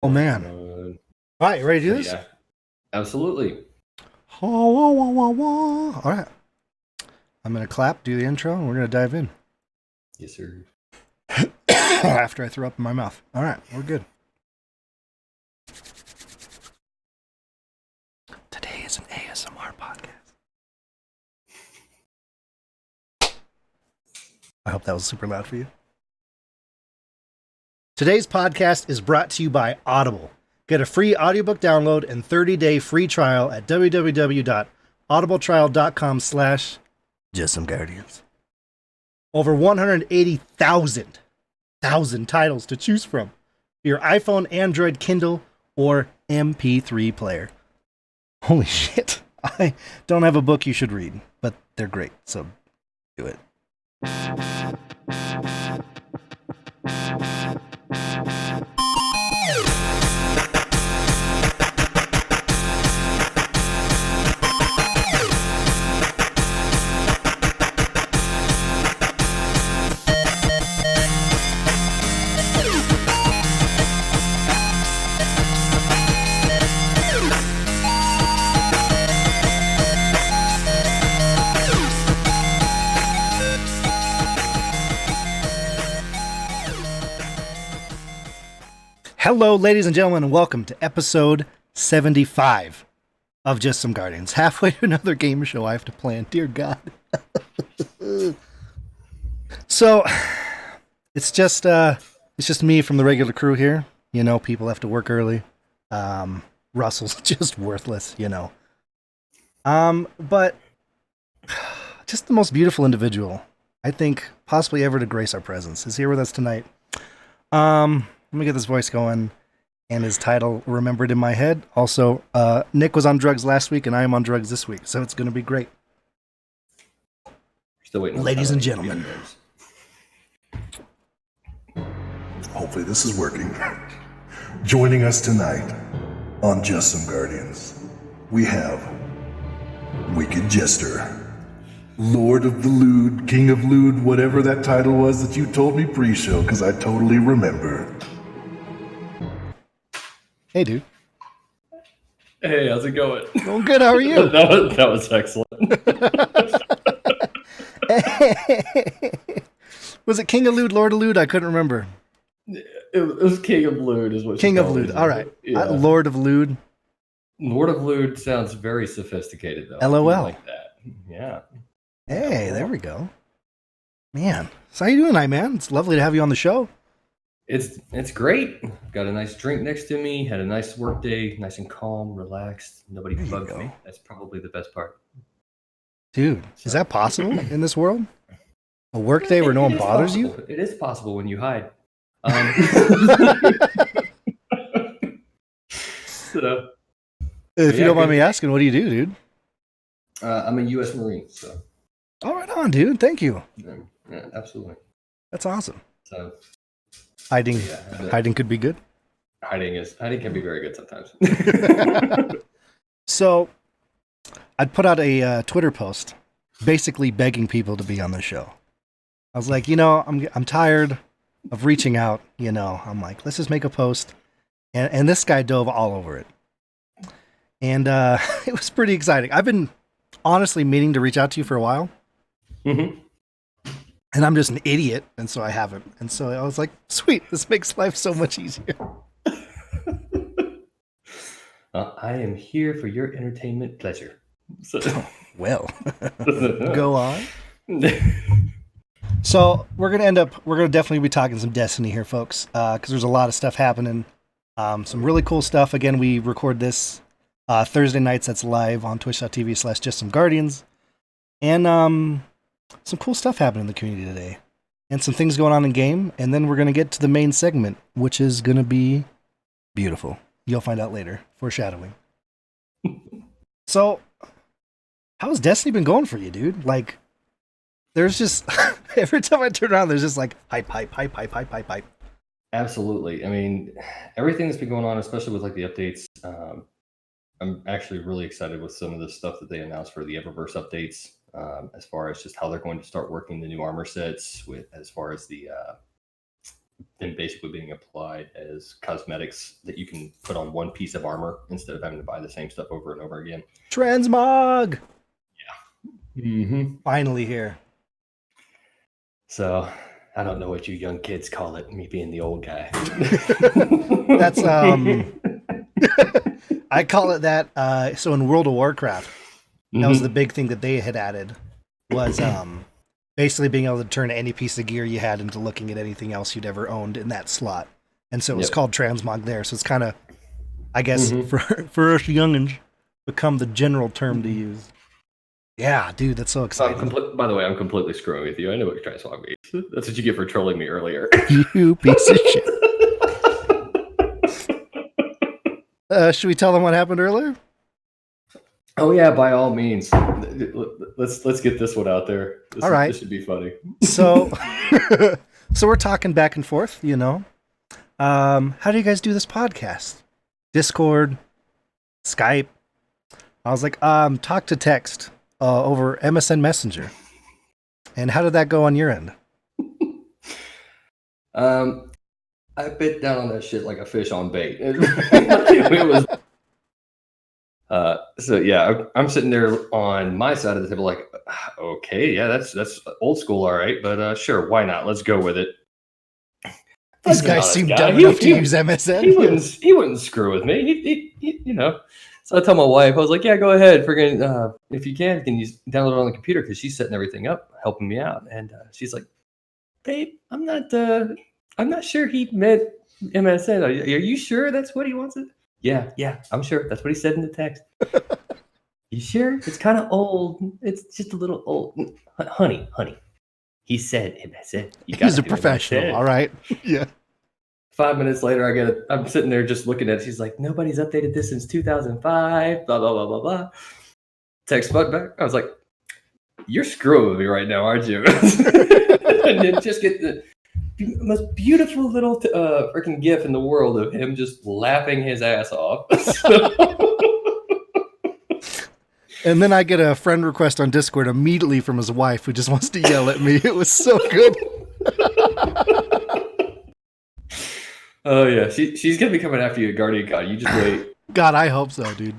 Oh man. All right, you ready to do this? Yeah, absolutely. All right. I'm going to clap, do the intro, and we're going to dive in. Yes, sir. After I throw up in my mouth. All right, we're good. Today is an ASMR podcast. I hope that was super loud for you. Today's podcast is brought to you by Audible. Get a free audiobook download and 30-day free trial at www.audibletrial.com/JUSTSOMEGUARDIANS. Over 180,000 titles to choose from for your iPhone, Android, Kindle, or MP3 player. Holy shit. I don't have a book you should read, but they're great, so do it. Hello, ladies and gentlemen, and welcome to episode 75 of Just Some Guardians. Halfway to another game show I have to plan. Dear God. So, it's just me from the regular crew here. You know, people have to work early. Russell's just worthless, you know. But just the most beautiful individual, I think, possibly ever to grace our presence, is here with us tonight. Let me get this voice going and his title remembered in my head. Also, Nick was on drugs last week and I am on drugs this week, so it's going to be great. Still waiting. Ladies and gentlemen. Hopefully this is working. Joining us tonight on Just Some Guardians, we have WykidJestr, Lord of the Lewd, King of Lewd, whatever that title was that you told me pre-show, because I totally remember. Hey, dude. Hey, how's it going? Going good, how are you? that was excellent. Was it King of Lewd, Lord of Lewd? I couldn't remember. It was King of Lewd is what King of Lewd, all right. Yeah. Lord of Lewd. Lord of Lewd sounds very sophisticated, though. LOL. Like that. Yeah. Hey, there we go. Man, so how you doing tonight, man? It's lovely to have you on the show. It's great. Got a nice drink next to me. Had a nice work day, nice and calm, relaxed. Nobody bugged me. That's probably the best part. Dude, is that possible in this world? A work day where no one bothers you? It is possible when you hide. So, if you don't mind me asking, what do you do, dude? I'm a U.S. Marine. So. Oh, right on, dude. Thank you. Yeah, absolutely. That's awesome. So. Hiding could be good. Hiding can be very good sometimes. So, I'd put out a Twitter post, basically begging people to be on the show. I was like, you know, I'm tired of reaching out. You know, I'm like, let's just make a post, and this guy dove all over it, and it was pretty exciting. I've been honestly meaning to reach out to you for a while. Mm-hmm. And I'm just an idiot, and so I haven't. And so I was like, sweet, this makes life so much easier. I am here for your entertainment pleasure. So. Well, go on. So we're going to definitely be talking some Destiny here, folks, because there's a lot of stuff happening. Some really cool stuff. Again, we record this Thursday nights. That's live on twitch.tv/JustSomeGuardians. And some cool stuff happening in the community today. And some things going on in game. And then we're going to get to the main segment, which is going to be beautiful. You'll find out later. Foreshadowing. So, how's Destiny been going for you, dude? Like, there's just... every time I turn around, there's just like hype. Absolutely. I mean, everything that's been going on, especially with like the updates, I'm actually really excited with some of the stuff that they announced for the Eververse updates. As far as just how they're going to start working the new armor sets, with as far as the been basically being applied as cosmetics that you can put on one piece of armor instead of having to buy the same stuff over and over again. Transmog! Mm-hmm. Finally here. So I don't know what you young kids call it, me being the old guy. That's I call it that. So in World of Warcraft, that was the big thing that they had added, was basically being able to turn any piece of gear you had into looking at anything else you'd ever owned in that slot. And so it was called transmog there. So it's kind of, I guess, for us youngins, become the general term to use. Yeah, dude, that's so exciting. By the way, I'm completely screwing with you. I know what transmog means. That's what you get for trolling me earlier. You piece of shit. Should we tell them what happened earlier? Oh yeah, by all means. Let's get this one out there. All right. This should be funny. So we're talking back and forth, you know. How do you guys do this podcast? Discord, Skype. I was like, talk to text over MSN Messenger. And how did that go on your end? I bit down on that shit like a fish on bait. It was. So yeah, I'm sitting there on my side of the table, like, okay, yeah, that's old school, all right, but sure, why not? Let's go with it. These guys seem dumb enough to use MSN. He wouldn't screw with me. He you know. So I told my wife, I was like, yeah, go ahead. Friggin', if you can you download it on the computer, because she's setting everything up, helping me out. And she's like, babe, I'm not sure he meant MSN. Are you sure that's what he wants? Yeah, I'm sure. That's what he said in the text. You sure? It's kind of old. It's just a little old. Honey. He said MSN. He's a professional, all right? Yeah. 5 minutes later, I'm sitting there just looking at it. She's like, nobody's updated this since 2005, blah, blah, blah, blah, blah. Text Fudd back. I was like, you're screwing with me right now, aren't you? And then just get the most beautiful little freaking gif in the world of him just laughing his ass off. And then I get a friend request on Discord immediately from his wife, who just wants to yell at me. It was so good. Oh yeah, she's gonna be coming after you at Guardian Con. You just wait. God, I hope so, dude.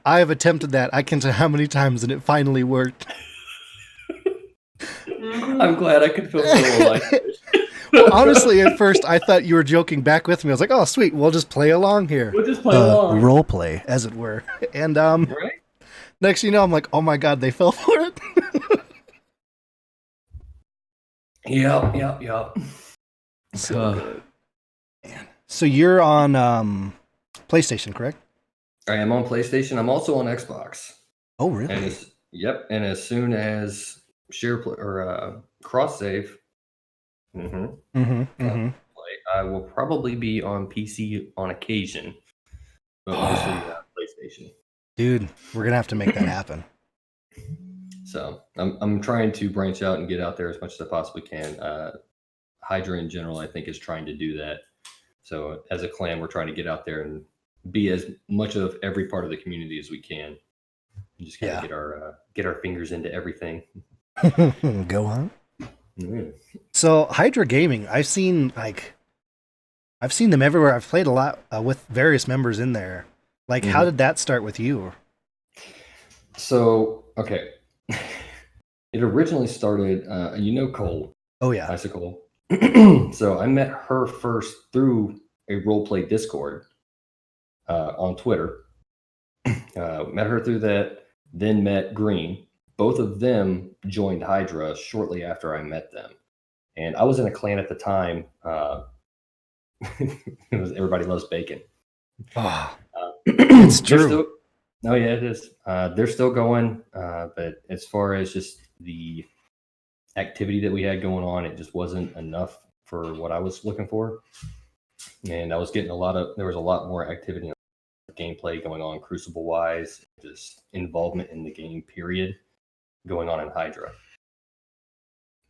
I have attempted that. I can't tell how many times, and it finally worked. I'm glad I could fulfill like this. Well, honestly, at first I thought you were joking back with me. I was like, "Oh, sweet, we'll just play along here." We'll just play along, role play, as it were. And right? Next thing you know, I'm like, "Oh my god, they fell for it." Yep. So good. Man. So you're on PlayStation, correct? I am on PlayStation. I'm also on Xbox. Oh, really? And as soon as share play or cross save, I will probably be on PC on occasion, but mostly PlayStation. Dude, we're gonna have to make that happen. So I'm trying to branch out and get out there as much as I possibly can. Hydra in general, I think, is trying to do that. So as a clan, we're trying to get out there and be as much of every part of the community as we can. And just kind of get our fingers into everything. Go on. Mm. So Hydra Gaming, I've seen them everywhere. I've played a lot with various members in there. Like, how did that start with you? So, okay. It originally started, Cole. Oh, yeah. Icicle. So I met her first through a roleplay Discord on Twitter. Met her through that, then met Green. Both of them joined Hydra shortly after I met them. And I was in a clan at the time. It was Everybody Loves Bacon. It's true. Yeah, it is. They're still going. But as far as just the activity that we had going on, it just wasn't enough for what I was looking for. And I was getting there was a lot more activity on gameplay going on Crucible wise, just involvement in the game period going on in Hydra.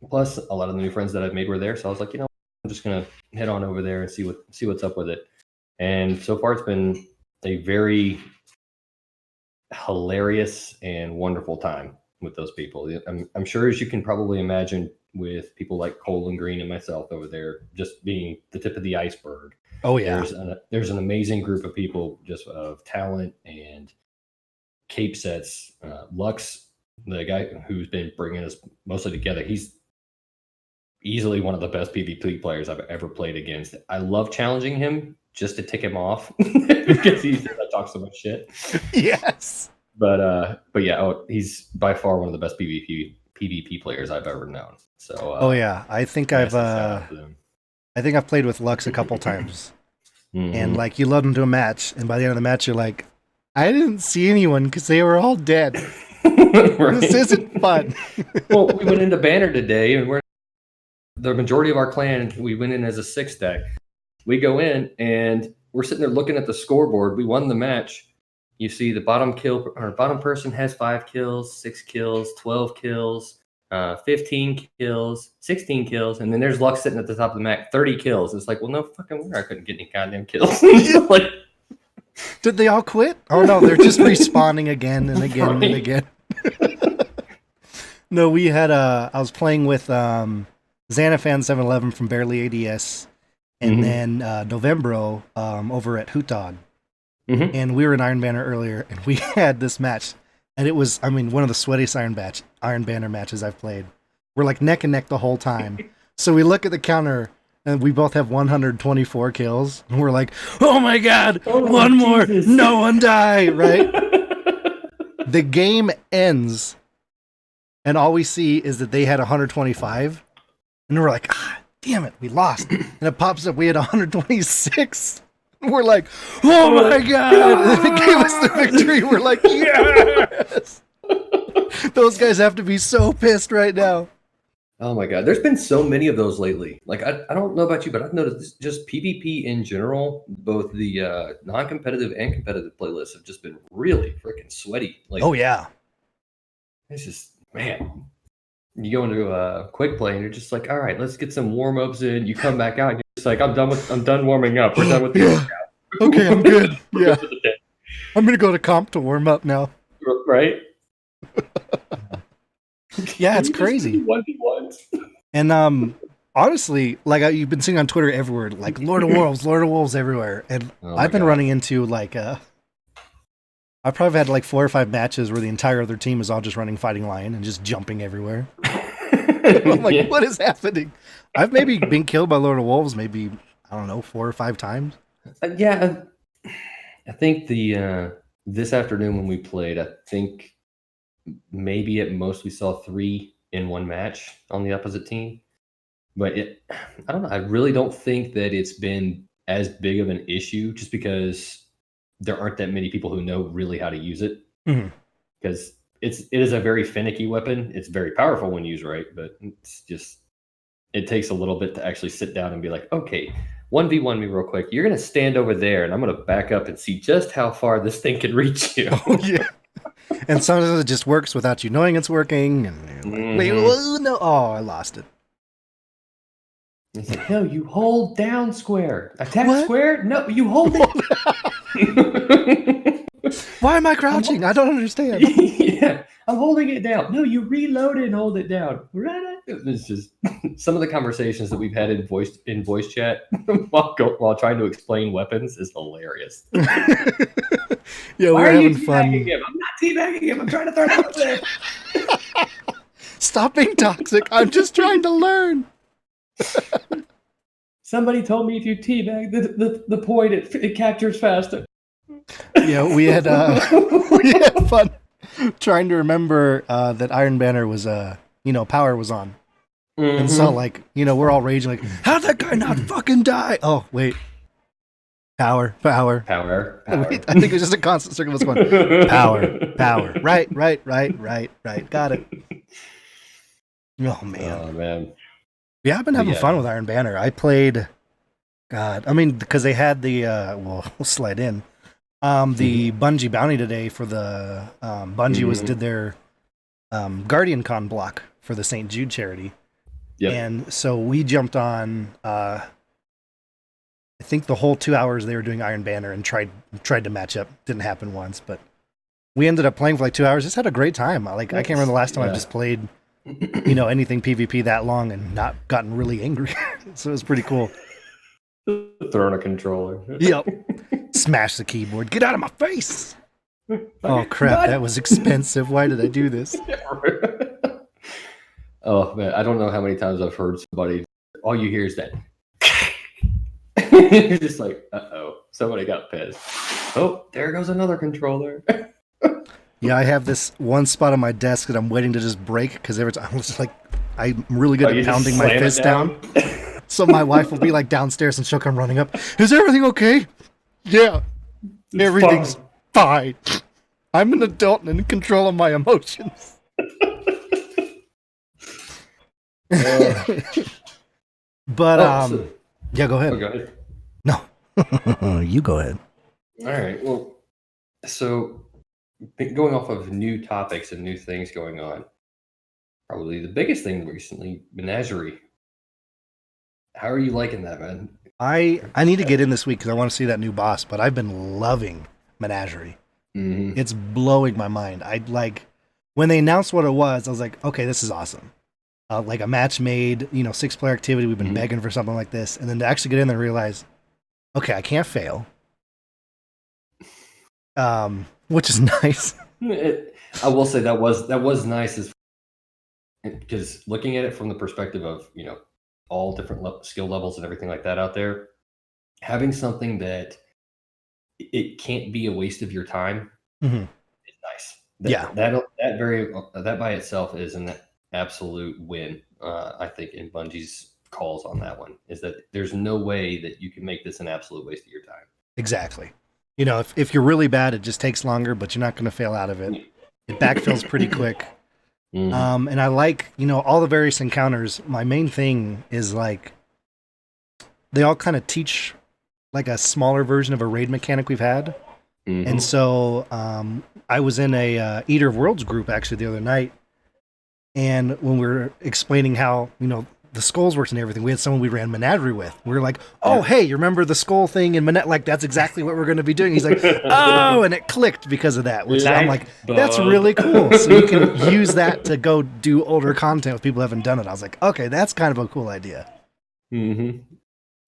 Plus a lot of the new friends that I've made were there. So I was like, I'm just going to head on over there and see what's up with it. And so far it's been a very hilarious and wonderful time with those people. I'm sure, as you can probably imagine, with people like Cole and Green and myself over there, just being the tip of the iceberg. Oh yeah. There's an amazing group of people just of talent and cape sets. Lux, the guy who's been bringing us mostly together, he's easily one of the best PvP players I've ever played against. I love challenging him just to tick him off because I talk so much shit. Yes. But yeah, he's by far one of the best PvP players I've ever known. So oh yeah, I think I've played with Lux a couple times, and like you led him to a match, and by the end of the match, you're like, I didn't see anyone because they were all dead. Right? This isn't fun. Well, we went into Banner today, and the majority of our clan, we went in as a 6 deck. We go in and we're sitting there looking at the scoreboard. We won the match. You see the bottom person has 5 kills, 6 kills, 12 kills, 15 kills, 16 kills, and then there's Lux sitting at the top of the map, 30 kills. It's like, well, no fucking wonder I couldn't get any goddamn kills. Like, did they all quit? Oh no, they're just respawning again and again and again. No, we had I was playing with Xanafan711 from Barely ADS, and then Novembro over at Hootdog. And we were in Iron Banner earlier, and we had this match, and it was, I mean, one of the sweatiest Iron Banner matches I've played. We're like neck and neck the whole time. So we look at the counter, and we both have 124 kills, and we're like, oh my god, one more, no one die, right? The game ends, and all we see is that they had 125, and we're like, ah, damn it, we lost. And it pops up, we had 126. We're like, oh my god! And it gave us the victory. We're like, yes! Those guys have to be so pissed right now. Oh my god, there's been so many of those lately. Like, I don't know about you, but I've noticed just PvP in general, both the non-competitive and competitive playlists have just been really freaking sweaty. Like, oh yeah, it's just, man. You go into a quick play and you're just like, all right, let's get some warm ups in. You come back out and you're just like, I'm done warming up. We're done with the workout. Okay, I'm good. Yeah, I'm gonna go to comp to warm up now. Right? Yeah, it's crazy. 1v1s. And honestly, like you've been seeing on Twitter everywhere, like Lord of Wolves everywhere. And I've been running into like I've probably had like 4 or 5 matches where the entire other team is all just running Fighting Lion and just jumping everywhere. I'm like, what is happening? I've maybe been killed by Lord of Wolves, maybe, I don't know, 4 or 5 times. Yeah, I think this afternoon when we played, I think maybe at most we saw 3 in one match on the opposite team. But I don't know. I really don't think that it's been as big of an issue just because there aren't that many people who know really how to use it. Because it is a very finicky weapon. It's very powerful when used right, but it takes a little bit to actually sit down and be like, okay, 1v1 me real quick. You're going to stand over there, and I'm going to back up and see just how far this thing can reach you. Oh, yeah. And sometimes it just works without you knowing it's working. And you're like, wait, no. Oh, I lost it. It's like, no, you hold down square. Attack square? No, you hold it. Why am I crouching? I don't understand. Yeah, I'm holding it down. No, you reload it and hold it down. It's just some of the conversations that we've had in voice chat while trying to explain weapons is hilarious. Yeah, we're having fun. Him? I'm not teabagging him. I'm trying to throw it out there. Stop being toxic. I'm just trying to learn. Somebody told me if you teabag the point, it captures faster. Yeah, we had fun trying to remember that Iron Banner was power was on. And so like, we're all raging like, how'd that guy not fucking die? Oh, wait. Power. Wait, I think it was just a constant circle of going, power. Right. Got it. Oh man. Yeah, I've been having fun with Iron Banner. I played, because they had the, we'll slide in, the Bungie bounty today for the, Bungie did their Guardian Con block for the St. Jude charity. Yep. And so we jumped on, I think the whole 2 hours they were doing Iron Banner and tried to match up. Didn't happen once, but we ended up playing for like 2 hours. Just had a great time. I can't remember the last time I've just played anything PvP that long and not gotten really angry. So it was pretty cool. Throwing a controller. Yep. Smash the keyboard. Get out of my face. Oh crap, that was expensive. Why did I do this? Oh man, I don't know how many times I've heard somebody, all you hear is that. You're just like, uh-oh, somebody got pissed. Oh, there goes another controller. Yeah, I have this one spot on my desk that I'm waiting to just break because every time I'm really good at pounding my fist down. So my wife will be like downstairs and she'll come running up. Is everything okay? Yeah, everything's fine. I'm an adult and in control of my emotions. But yeah, go ahead. Oh, go ahead. No, you go ahead. All right. Well, so going off of new topics and new things going on, probably the biggest thing recently, Menagerie. How are you liking that, man? I need to get in this week because I want to see that new boss, but I've been loving Menagerie. Mm-hmm. It's blowing my mind. When they announced what it was, I was like, okay, this is awesome. Like a match made, 6-player activity. We've been begging for something like this. And then to actually get in there and realize, okay, I can't fail. Which is nice. I will say that was nice, because looking at it from the perspective of, all different skill levels and everything like that out there, having something that it can't be a waste of your time is nice. That by itself is an absolute win. I think in Bungie's calls on that one is that there's no way that you can make this an absolute waste of your time. Exactly. If you're really bad, it just takes longer, but you're not going to fail out of it. It backfills pretty quick. Mm-hmm. And I like, all the various encounters. My main thing is they all kind of teach like a smaller version of a raid mechanic we've had. Mm-hmm. And so I was in a Eater of Worlds group actually the other night. And when we were explaining how, the skulls works and everything, we had someone we ran Menagerie with. We were like, oh, hey, you remember the skull thing in Menagerie? Like, that's exactly what we're going to be doing. He's like, oh, and it clicked because of that. Which I'm like, that's really cool. So you can use that to go do older content with people who haven't done it. I was like, okay, that's kind of a cool idea. Mm-hmm.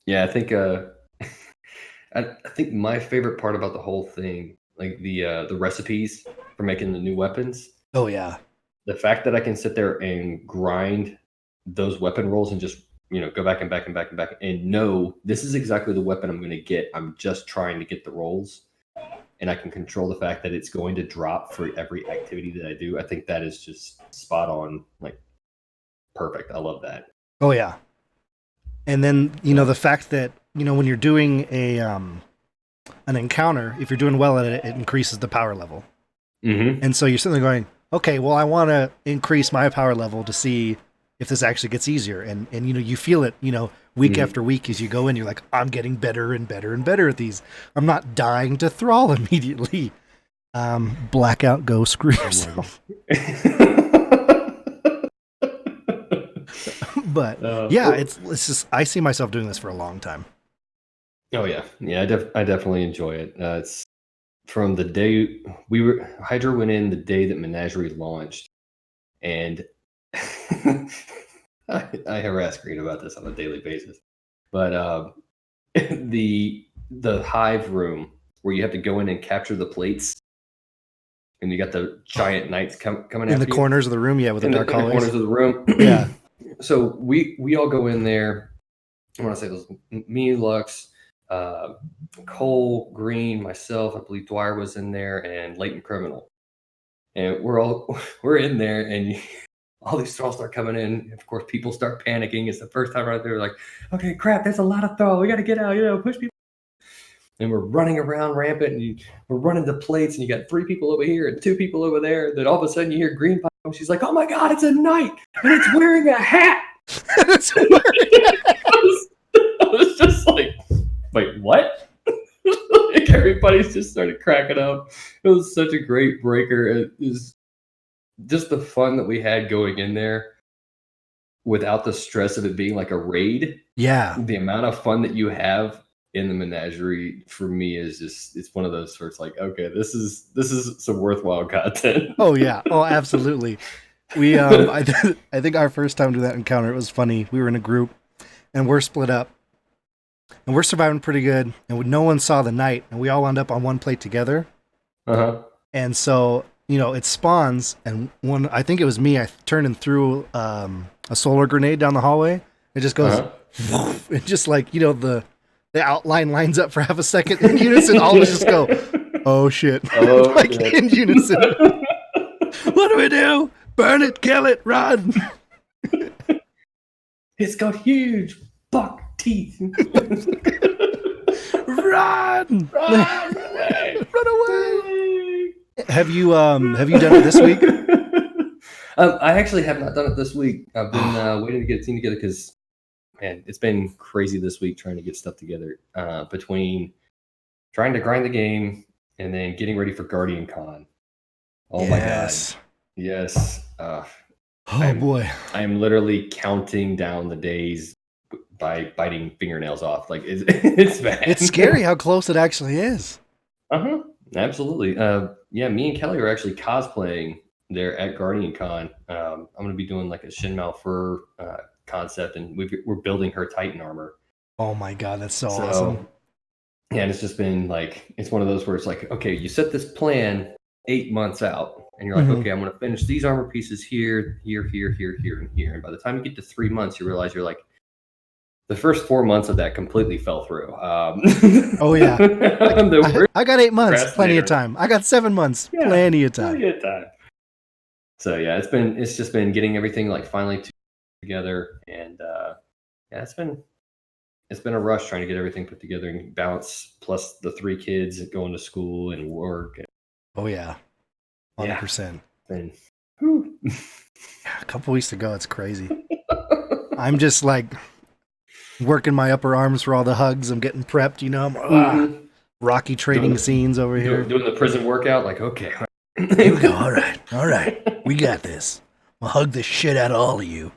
Yeah, I think I think my favorite part about the whole thing, like the recipes for making the new weapons. Oh, yeah. The fact that I can sit there and grind those weapon rolls and just go back and know this is exactly the weapon I'm going to get. I'm just trying to get the rolls, and I can control the fact that it's going to drop for every activity that I do. I think that is just spot on, like perfect. I love that. Oh yeah. And then the fact that when you're doing an encounter, if you're doing well at it, it increases the power level. Mm-hmm. And so you're sitting there going, okay, well, I want to increase my power level to see if this actually gets easier. And you feel it, week after week as you go in, you're like, I'm getting better and better and better at these. I'm not dying to thrall immediately. Blackout, go screw yourself. But it's just, I see myself doing this for a long time. Oh yeah. Yeah. I definitely enjoy it. It's from the day Hydra went in the day that Menagerie launched, and I harass Green about this on a daily basis, but the hive room where you have to go in and capture the plates, and you got the giant knights coming in the corners of the room, with the dark hallways. Corners of the room, yeah. So we all go in there. I want to say those me, Lux, Cole, Green, myself. I believe Dwyer was in there, and Latent Criminal, and we're in there, and all these thralls start coming in. Of course, people start panicking. It's the first time right there. Like, okay, crap, there's a lot of thrall. We got to get out, push people. And we're running around rampant, and we're running the plates, and you got 3 people over here and 2 people over there. Then all of a sudden you hear Green pop, and she's like, oh my God, it's a knight, and it's wearing a hat. I was just like, wait, what? Like, everybody's just started cracking up. It was such a great breaker. It is just the fun that we had going in there without the stress of it being like a raid. Yeah. The amount of fun that you have in the Menagerie for me is just, it's one of those where it's like, okay, this is some worthwhile content. Oh yeah. Oh, absolutely. We I think our first time to that encounter, it was funny. We were in a group and we're split up and we're surviving pretty good, and no one saw the night, and we all wound up on one plate together. And so, it spawns, and I think it was me, I turned and threw a solar grenade down the hallway. It just goes and just like, the outline lines up for half a second in unison. All of us just go, oh shit. Like in unison. What do we do? Burn it, kill it, run. It's got huge buck teeth. Run! Run away! Run away! Have you done it this week? I actually have not done it this week. I've been waiting to get a team together because, man, it's been crazy this week trying to get stuff together. Between trying to grind the game and then getting ready for Guardian Con. Oh my god! Yes. Boy! I am literally counting down the days by biting fingernails off. Like it's bad. It's scary how close it actually is. Absolutely. Yeah, me and Kelly are actually cosplaying there at Guardian Con. I'm going to be doing like a Shin Malfur concept, and we're building her Titan armor. Oh my god, that's so awesome. Yeah, and it's just been like, it's one of those where it's like, okay, you set this plan 8 months out, and you're like, okay, I'm going to finish these armor pieces here, and here. And by the time you get to 3 months, you realize you're like, the first 4 months of that completely fell through. Oh yeah, I got 8 months, plenty of time. I got 7 months, plenty of time. So yeah, it's just been getting everything like finally together, and yeah, it's been a rush trying to get everything put together and balance, plus the 3 kids going to school and work. Oh yeah, 100%. And a couple weeks ago, it's crazy. I'm just like working my upper arms for all the hugs. I'm getting prepped, I'm Rocky trading scenes over here. Doing the prison workout, like, okay. Here we go. All right. We got this. I'll hug the shit out of all of you.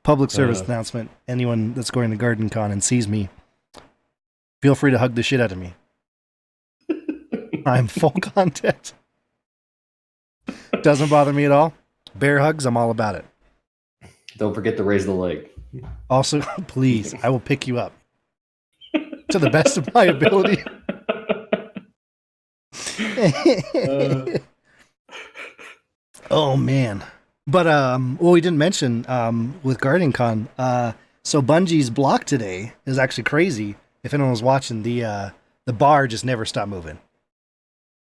Public service announcement. Anyone that's going to Garden Con and sees me, feel free to hug the shit out of me. I'm full contact. Doesn't bother me at all. Bear hugs, I'm all about it. Don't forget to raise the leg. Also, please, I will pick you up to the best of my ability. Oh man. But we didn't mention with Guardian Con, so Bungie's block today is actually crazy. If anyone was watching, the bar just never stopped moving.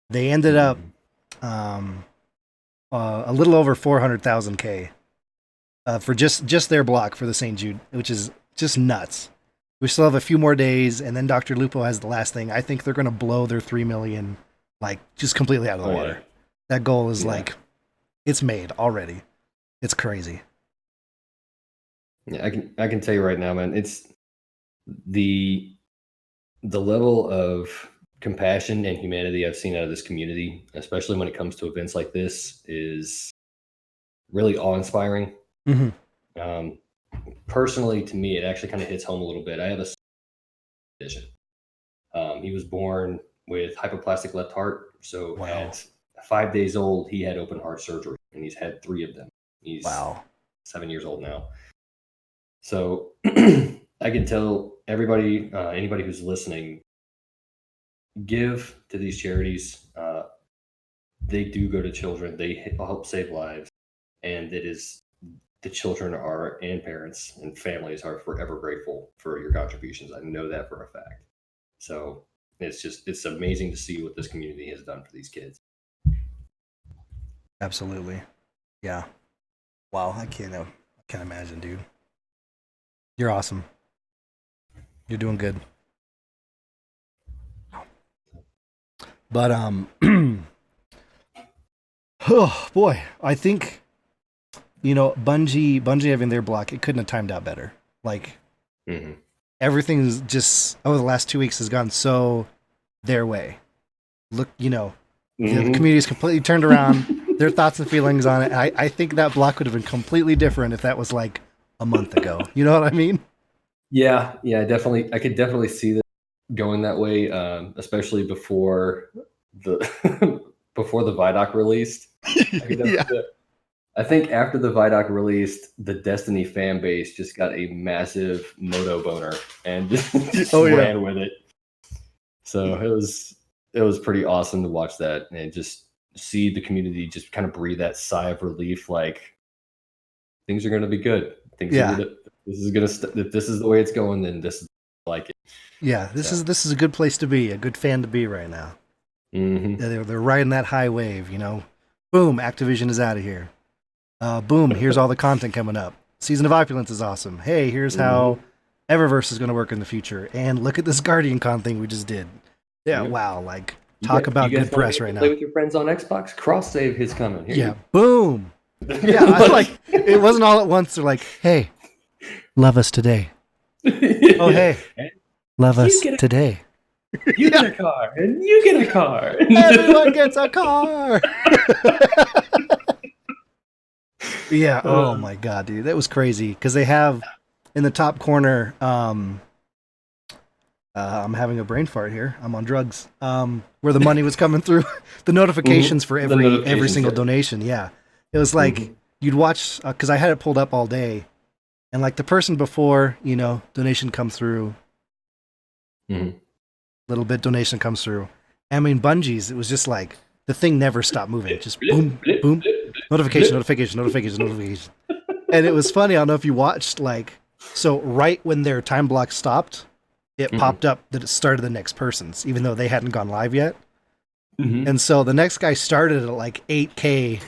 They ended up a little over 400,000 K for just their block for the St. Jude, which is just nuts. We still have a few more days, and then Dr. Lupo has the last thing. I think they're going to blow their 3 million, like, just completely out of the water. Yeah. That goal is like, it's made already. It's crazy. Yeah, I can tell you right now, man, it's the level of compassion and humanity I've seen out of this community, especially when it comes to events like this, is really awe-inspiring. Personally, to me, it actually kind of hits home a little bit. I have a vision. He was born with hypoplastic left heart, so at 5 days old, he had open heart surgery, and he's had 3 of them. He's 7 years old now. So I can tell everybody, anybody who's listening, give to these charities. They do go to children. They help save lives, and it is the children are, and parents and families are forever grateful for your contributions. I know that for a fact. So it's amazing to see what this community has done for these kids. Absolutely. Yeah. Wow. I can't imagine, dude. You're awesome. You're doing good. But oh boy, I think Bungie having their block, it couldn't have timed out better. Like everything's just over the last 2 weeks has gone so their way. Look, the community's completely turned around. Their thoughts and feelings on it. I think that block would have been completely different if that was like a month ago. You know what I mean? Yeah, definitely. I could definitely see that going that way, especially before before the Vidoc released. I think after the Vidoc released, the Destiny fan base just got a massive moto boner and just ran with it. So it was pretty awesome to watch that and just see the community just kind of breathe that sigh of relief, like things are going to be good. If this is the way it's going, then this is like it. Yeah, this is a good place to be, a good fan to be right now. Mm-hmm. They're riding that high wave, you know. Boom, Activision is out of here. Boom, here's all the content coming up. Season of Opulence is awesome. Hey, here's how Eververse is going to work in the future. And look at this Guardian Con thing we just did. Yeah, wow, like talk about good press right now. Play with your friends on Xbox. Cross save is coming. Boom. Yeah, like it wasn't all at once. They're like, hey, love us today. Oh, hey, love us today. You get a car, and you get a car. Everyone gets a car. Yeah. Oh my god, dude, that was crazy. Because they have in the top corner. I'm having a brain fart here. I'm on drugs. Where the money was coming through, the notifications for every single donation. Yeah, it was like you'd watch because I had it pulled up all day, and like the person before, you know, donation comes through. Little bit donation comes through. I mean, Bungie's, it was just like the thing never stopped moving. Just boom, boom, notification. And it was funny. I don't know if you watched, like, so right when their time block stopped, it popped up that it started the next person's, even though they hadn't gone live yet. And so the next guy started at like 8K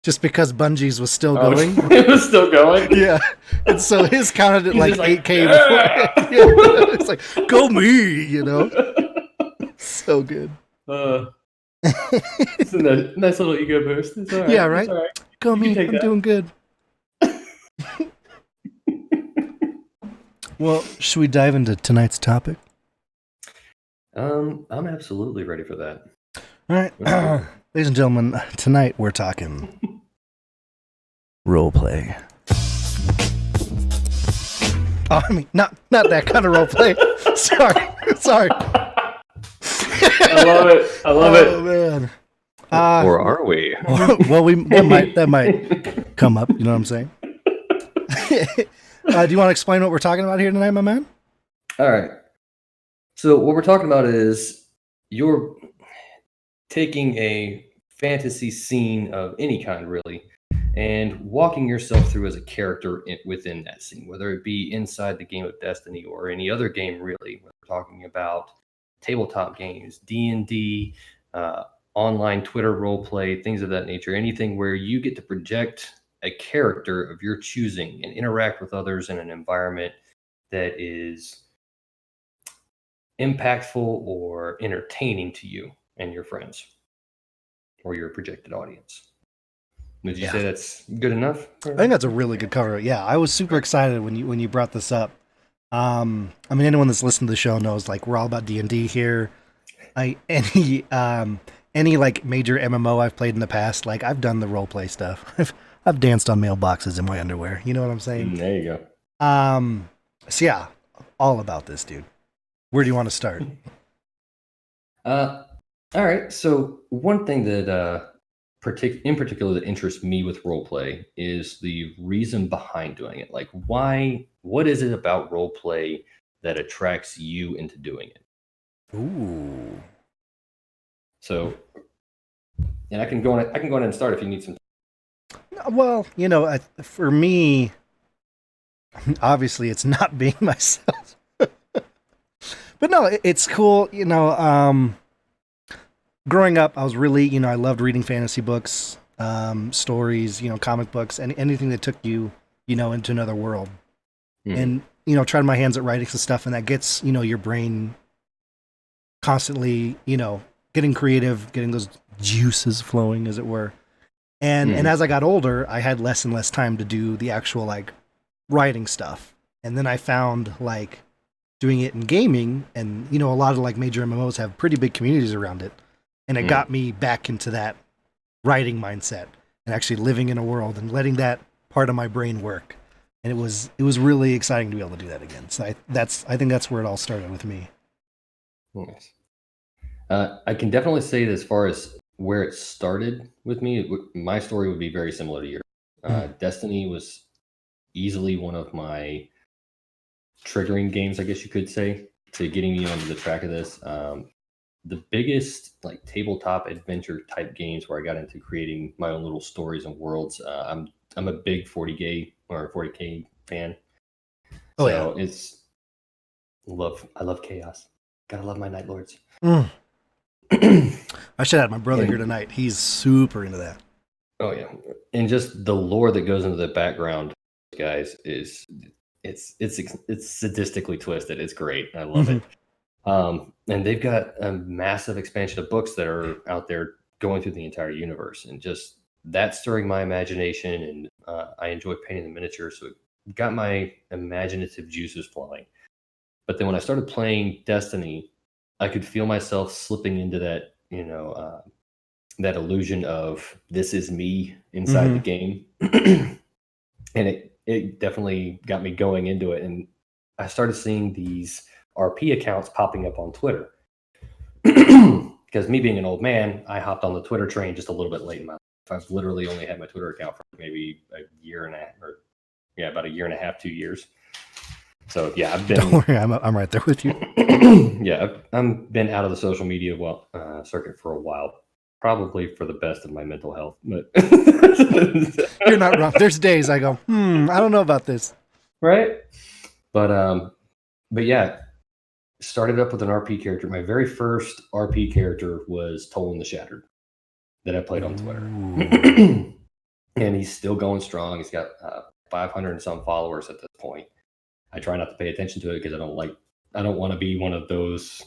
just because Bungie's was still going. It was still going? Yeah. And so his counted at like 8K before. Yeah. It's like, go me, you know? So good. It's a nice little ego boost. It's all right. Yeah, right? It's all right. Go me, I'm doing good. Well, should we dive into tonight's topic? I'm absolutely ready for that. All right. Ladies and gentlemen, tonight we're talking roleplay. Oh, I mean, not that kind of roleplay. Sorry. I love it. Oh, man. Or are we? Well, that might come up. You know what I'm saying? Do you want to explain what we're talking about here tonight, my man? All right. So what we're talking about is you're taking a fantasy scene of any kind, really, and walking yourself through as a character within that scene, whether it be inside the game of Destiny or any other game, really. We're talking about tabletop games, D&D, online Twitter roleplay, things of that nature, anything where you get to project a character of your choosing and interact with others in an environment that is impactful or entertaining to you and your friends or your projected audience. Would you say that's good enough? I think that's a really good cover. Yeah, I was super excited when you brought this up. I mean, anyone that's listened to the show knows, like, we're all about D&D here. Any like major MMO I've played in the past, like, I've done the roleplay stuff. I've danced on mailboxes in my underwear. You know what I'm saying? There you go. So yeah, all about this, dude. Where do you want to start? All right. So one thing that in particular that interests me with roleplay is the reason behind doing it. Like, why? What is it about roleplay that attracts you into doing it? Ooh. So, and I can go ahead and start if you need some. Well, you know, for me, obviously, it's not being myself. But no, it's cool. You know, growing up, I was really, you know, I loved reading fantasy books, stories, you know, comic books, and anything that took you, you know, into another world. And, you know, tried my hands at writing some stuff, and that gets, you know, your brain constantly, you know, getting creative, getting those juices flowing, as it were. And as I got older, I had less and less time to do the actual, like, writing stuff. And then I found, like, doing it in gaming, and, you know, a lot of, like, major MMOs have pretty big communities around it. And it got me back into that writing mindset and actually living in a world and letting that part of my brain work. And it was really exciting to be able to do that again. So I think that's where it all started with me. Nice. I can definitely say that as far as where it started with me, my story would be very similar to yours. Destiny was easily one of my triggering games, I guess you could say, to getting me onto the track of this. The biggest like tabletop adventure type games where I got into creating my own little stories and worlds. I'm a big 40K fan. Oh, So it's I love chaos. Gotta love my Night Lords. I should have my brother here tonight. He's super into that. Oh yeah, and just the lore that goes into the background, guys, is it's sadistically twisted. It's great. I love it. And they've got a massive expansion of books that are out there going through the entire universe, and just that's stirring my imagination. And I enjoy painting the miniatures, so it got my imaginative juices flowing. But then when I started playing Destiny, I could feel myself slipping into that, that illusion of this is me inside the game. And it definitely got me going into it. And I started seeing these RP accounts popping up on Twitter. Because me being an old man, I hopped on the Twitter train just a little bit late in my life. I've literally only had my Twitter account for maybe a year and a half, about a year and a half, 2 years. So yeah, I've been. Don't worry, I'm right there with you. Yeah, I've been out of the social media circuit for a while, probably for the best of my mental health. But You're not wrong. There's days I go, I don't know about this. Right? But yeah, started up with an RP character. My very first RP character was Tolan the Shattered that I played on Twitter. And he's still going strong. He's got 500 and some followers at this point. I try not to pay attention to it because I don't want to be one of those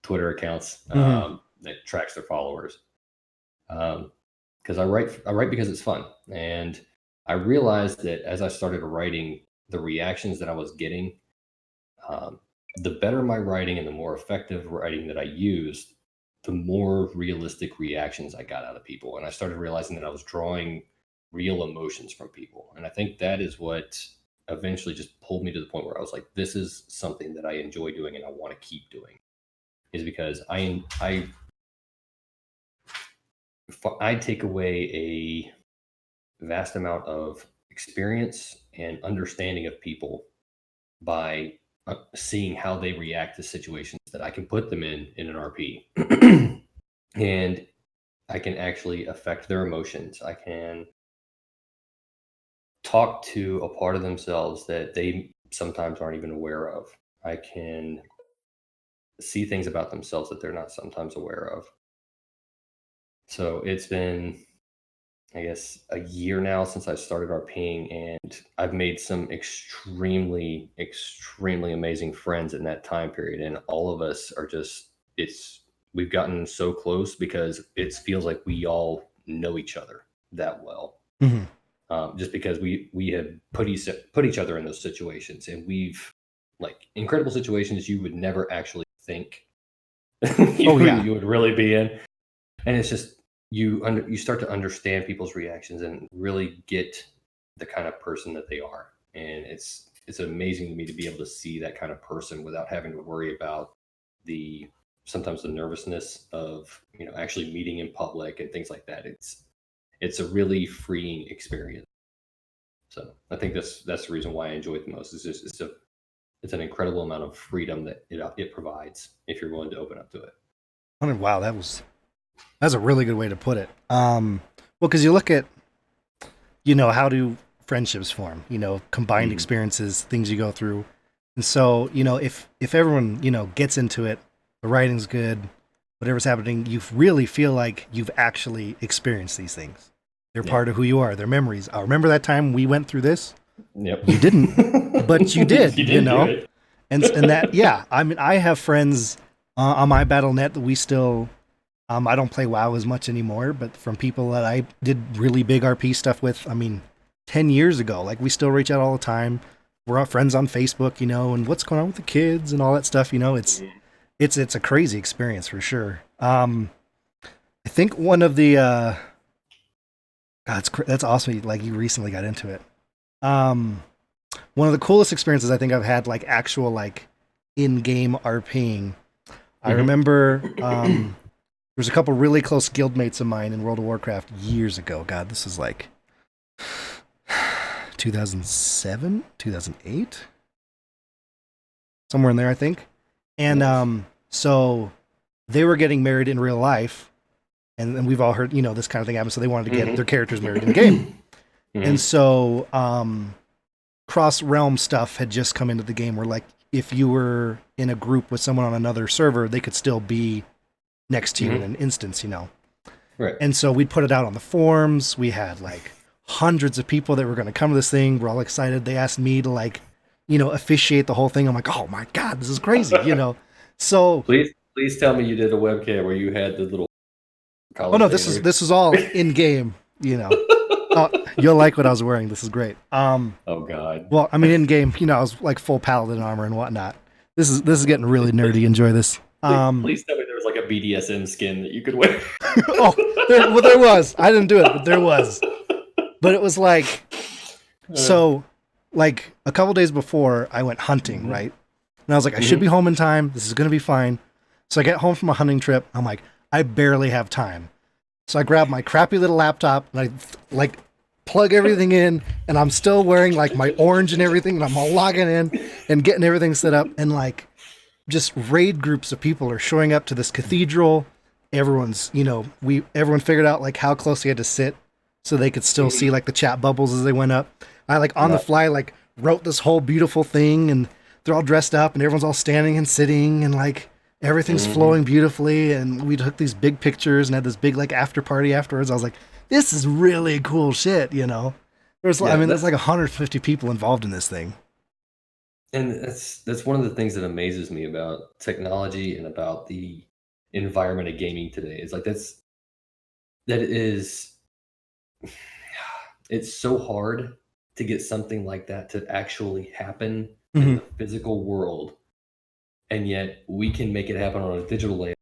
Twitter accounts that tracks their followers. Because I write because it's fun. And I realized that as I started writing, the reactions that I was getting, the better my writing and the more effective writing that I used, the more realistic reactions I got out of people. And I started realizing that I was drawing real emotions from people. And I think that is what eventually just pulled me to the point where I was like, this is something that I enjoy doing and I want to keep doing, is because I take away a vast amount of experience and understanding of people by seeing how they react to situations that I can put them in an RP. And I can actually affect their emotions. I can talk to a part of themselves that they sometimes aren't even aware of. I can see things about themselves that they're not sometimes aware of. So it's been, I guess, a year now since I started RPing, and I've made some extremely, extremely amazing friends in that time period. And all of us are just, we've gotten so close because it feels like we all know each other that well. Just because we have put each other in those situations, and we've like incredible situations you would never actually think you would really be in. And it's just, you start to understand people's reactions and really get the kind of person that they are. And it's amazing to me to be able to see that kind of person without having to worry about sometimes the nervousness of, actually meeting in public and things like that. It's a really freeing experience. So I think that's the reason why I enjoy it the most. It's an incredible amount of freedom that it provides if you're willing to open up to it. Wow, that's a really good way to put it. Well, because you look at, how do friendships form? Combined experiences, things you go through, and so if everyone gets into it, the writing's good, whatever's happening, you really feel like you've actually experienced these things. They're part of who you are. They're memories. I remember that time we went through this. Yep. You didn't, but you did. You did do it. And that, yeah. I mean, I have friends on my BattleNet that we still. I don't play WoW as much anymore, but from people that I did really big RP stuff with, 10 years ago, like we still reach out all the time. We're all friends on Facebook, and what's going on with the kids and all that stuff. It's a crazy experience for sure. I think one of the that's awesome. Like you recently got into it. One of the coolest experiences I think I've had, like actual like in-game RPing. I remember There's a couple really close guildmates of mine in World of Warcraft years ago. God, this is like 2007, 2008, somewhere in there, I think. And so they were getting married in real life, and we've all heard, you know, this kind of thing happens. So they wanted to get their characters married in the game. And so cross realm stuff had just come into the game, where like if you were in a group with someone on another server, they could still be next to you in an instance, you know. Right. And so we'd put it out on the forums. We had like hundreds of people that were going to come to this thing. We're all excited. They asked me to, like, you know, officiate the whole thing. I'm like, oh my God, this is crazy, you know. So please tell me you did a webcam where you had the little. Oh no, this is all in game, you know. You'll like what I was wearing. This is great. Oh God. Well, I mean, in game, you know, I was like full paladin armor and whatnot. This is getting really nerdy. Enjoy this. Please tell me there was like a BDSM skin that you could wear. There was. I didn't do it, but there was. But it was like, so, like a couple days before I went hunting, right? And I was like, I should be home in time. This is gonna be fine. So I get home from a hunting trip. I'm like, I barely have time. So I grab my crappy little laptop and I like plug everything in, and I'm still wearing like my orange and everything, and I'm all logging in and getting everything set up, and like just raid groups of people are showing up to this cathedral. Everyone's, you know, everyone figured out like how close they had to sit so they could still see like the chat bubbles as they went up. I like on the fly like wrote this whole beautiful thing, and they're all dressed up and everyone's all standing and sitting, and like everything's flowing beautifully, and we took these big pictures and had this big like after party afterwards. I was like, this is really cool shit, you know. There's there's like 150 people involved in this thing. And that's one of the things that amazes me about technology and about the environment of gaming today. Is like it's so hard to get something like that to actually happen in the physical world, and yet we can make it happen on a digital layer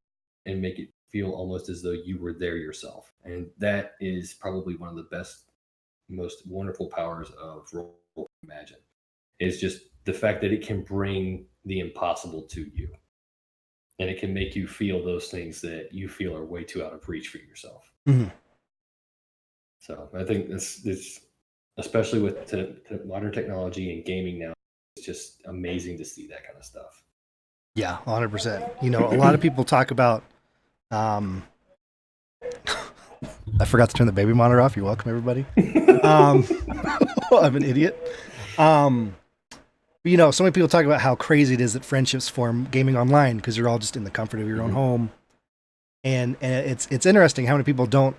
and make it feel almost as though you were there yourself. And that is probably one of the best, most wonderful powers of Roleplay Imagine. Is just the fact that it can bring the impossible to you, and it can make you feel those things that you feel are way too out of reach for yourself. So I think it's especially with modern technology and gaming now, it's just amazing to see that kind of stuff. Yeah, 100%. You know, a lot of people talk about. I forgot to turn the baby monitor off. You're welcome, everybody. I'm an idiot. You know, so many people talk about how crazy it is that friendships form gaming online because you're all just in the comfort of your own home, and it's interesting how many people don't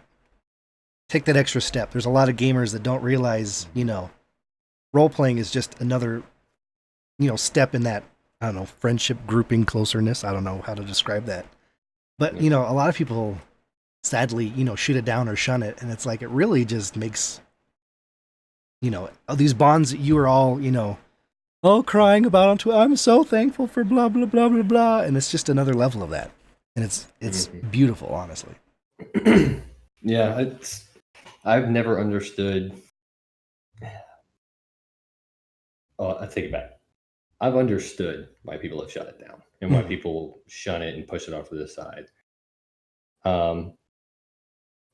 take that extra step. There's a lot of gamers that don't realize, you know, role playing is just another, you know, step in that, I don't know, friendship grouping closeness. I don't know how to describe that, but you know, a lot of people sadly, you know, shoot it down or shun it, and it's like it really just makes, you know, these bonds that you are all, you know, all crying about. I'm so thankful for blah blah blah blah blah, and it's just another level of that, and it's beautiful, honestly. Yeah, I've never understood. Oh, I take it back. I've understood why people have shut it down and why people shun it and push it off to the side.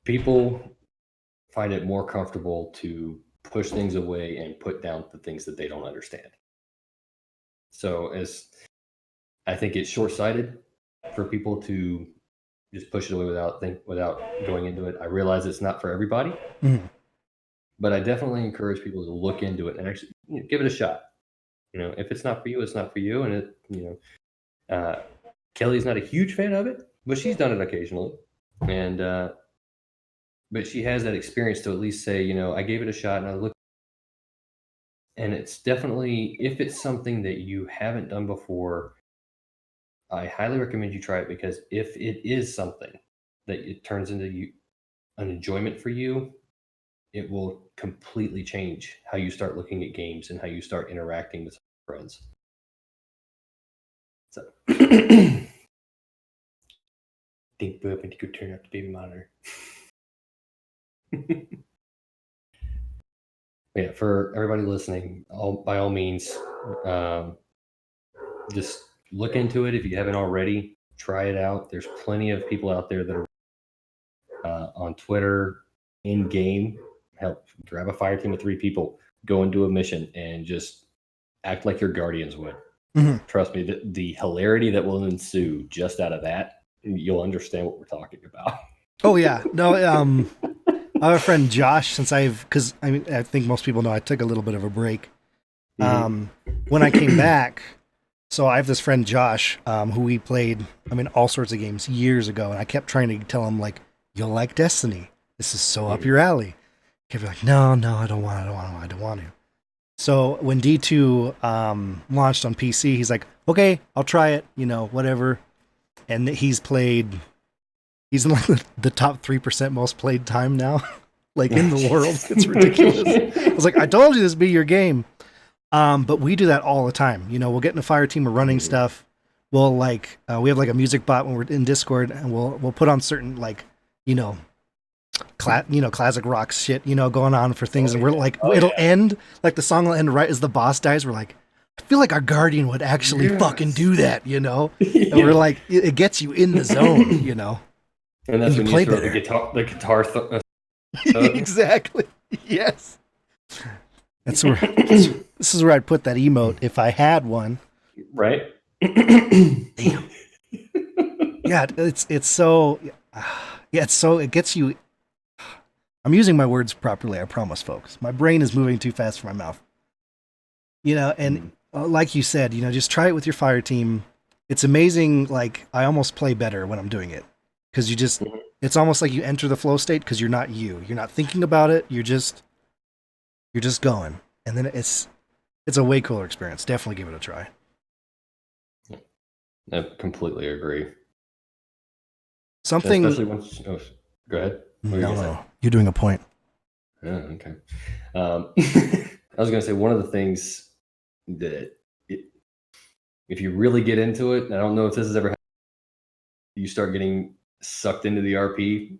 People find it more comfortable to push things away and put down the things that they don't understand. So I think it's short-sighted for people to just push it away without going into it. I realize it's not for everybody, but I definitely encourage people to look into it and actually give it a shot. You know, if it's not for you, it's not for you. And it, you know, Kelly's not a huge fan of it, but she's done it occasionally, and but she has that experience to at least say, you know, I gave it a shot and I looked. And it's definitely, if it's something that you haven't done before, I highly recommend you try it, because if it is something that it turns into an enjoyment for you, it will completely change how you start looking at games and how you start interacting with friends. So, think Boop, and you could turn up the baby monitor. Yeah, for everybody listening, by all means, just look into it if you haven't already. Try it out. There's plenty of people out there that are on Twitter, in game, help grab a fire team of 3 people, go and do a mission, and just act like your guardians would. Mhm. Trust me, the hilarity that will ensue just out of that, you'll understand what we're talking about. Oh yeah, no. I have a friend Josh. Because I mean, I think most people know I took a little bit of a break. When I came back, so I have this friend Josh, who we played, I mean, all sorts of games years ago, and I kept trying to tell him like, "You'll like Destiny. This is so up your alley." He kept like, "No, I don't want to." So when D2 launched on PC, he's like, "Okay, I'll try it. Whatever." And he's in like the top 3% most played time now, like in the world. It's ridiculous. I was like, "I told you this would be your game." But we do that all the time. We'll get in a fire team, we're running stuff. We'll we have like a music bot when we're in Discord, and we'll put on certain classic rock shit, going on for things, and we're like, it'll end, like the song will end right as the boss dies. We're like, I feel like our guardian would actually fucking do that, And we're like, it gets you in the zone, And that's when you throw the guitar. Exactly. Yes. This is where I'd put that emote if I had one. Right. Damn. Yeah, it's so. Yeah, it gets you. I'm using my words properly, I promise, folks. My brain is moving too fast for my mouth. And like you said, just try it with your fire team. It's amazing. Like, I almost play better when I'm doing it. Because it's almost like you enter the flow state because you're not you. You're not thinking about it. You're just going. And then it's a way cooler experience. Definitely give it a try. I completely agree. Something. Especially once. Oh, go ahead. No. You're doing a point. Oh, okay. I was going to say, one of the things that if you really get into it, and I don't know if this has ever happened, you start getting sucked into the RP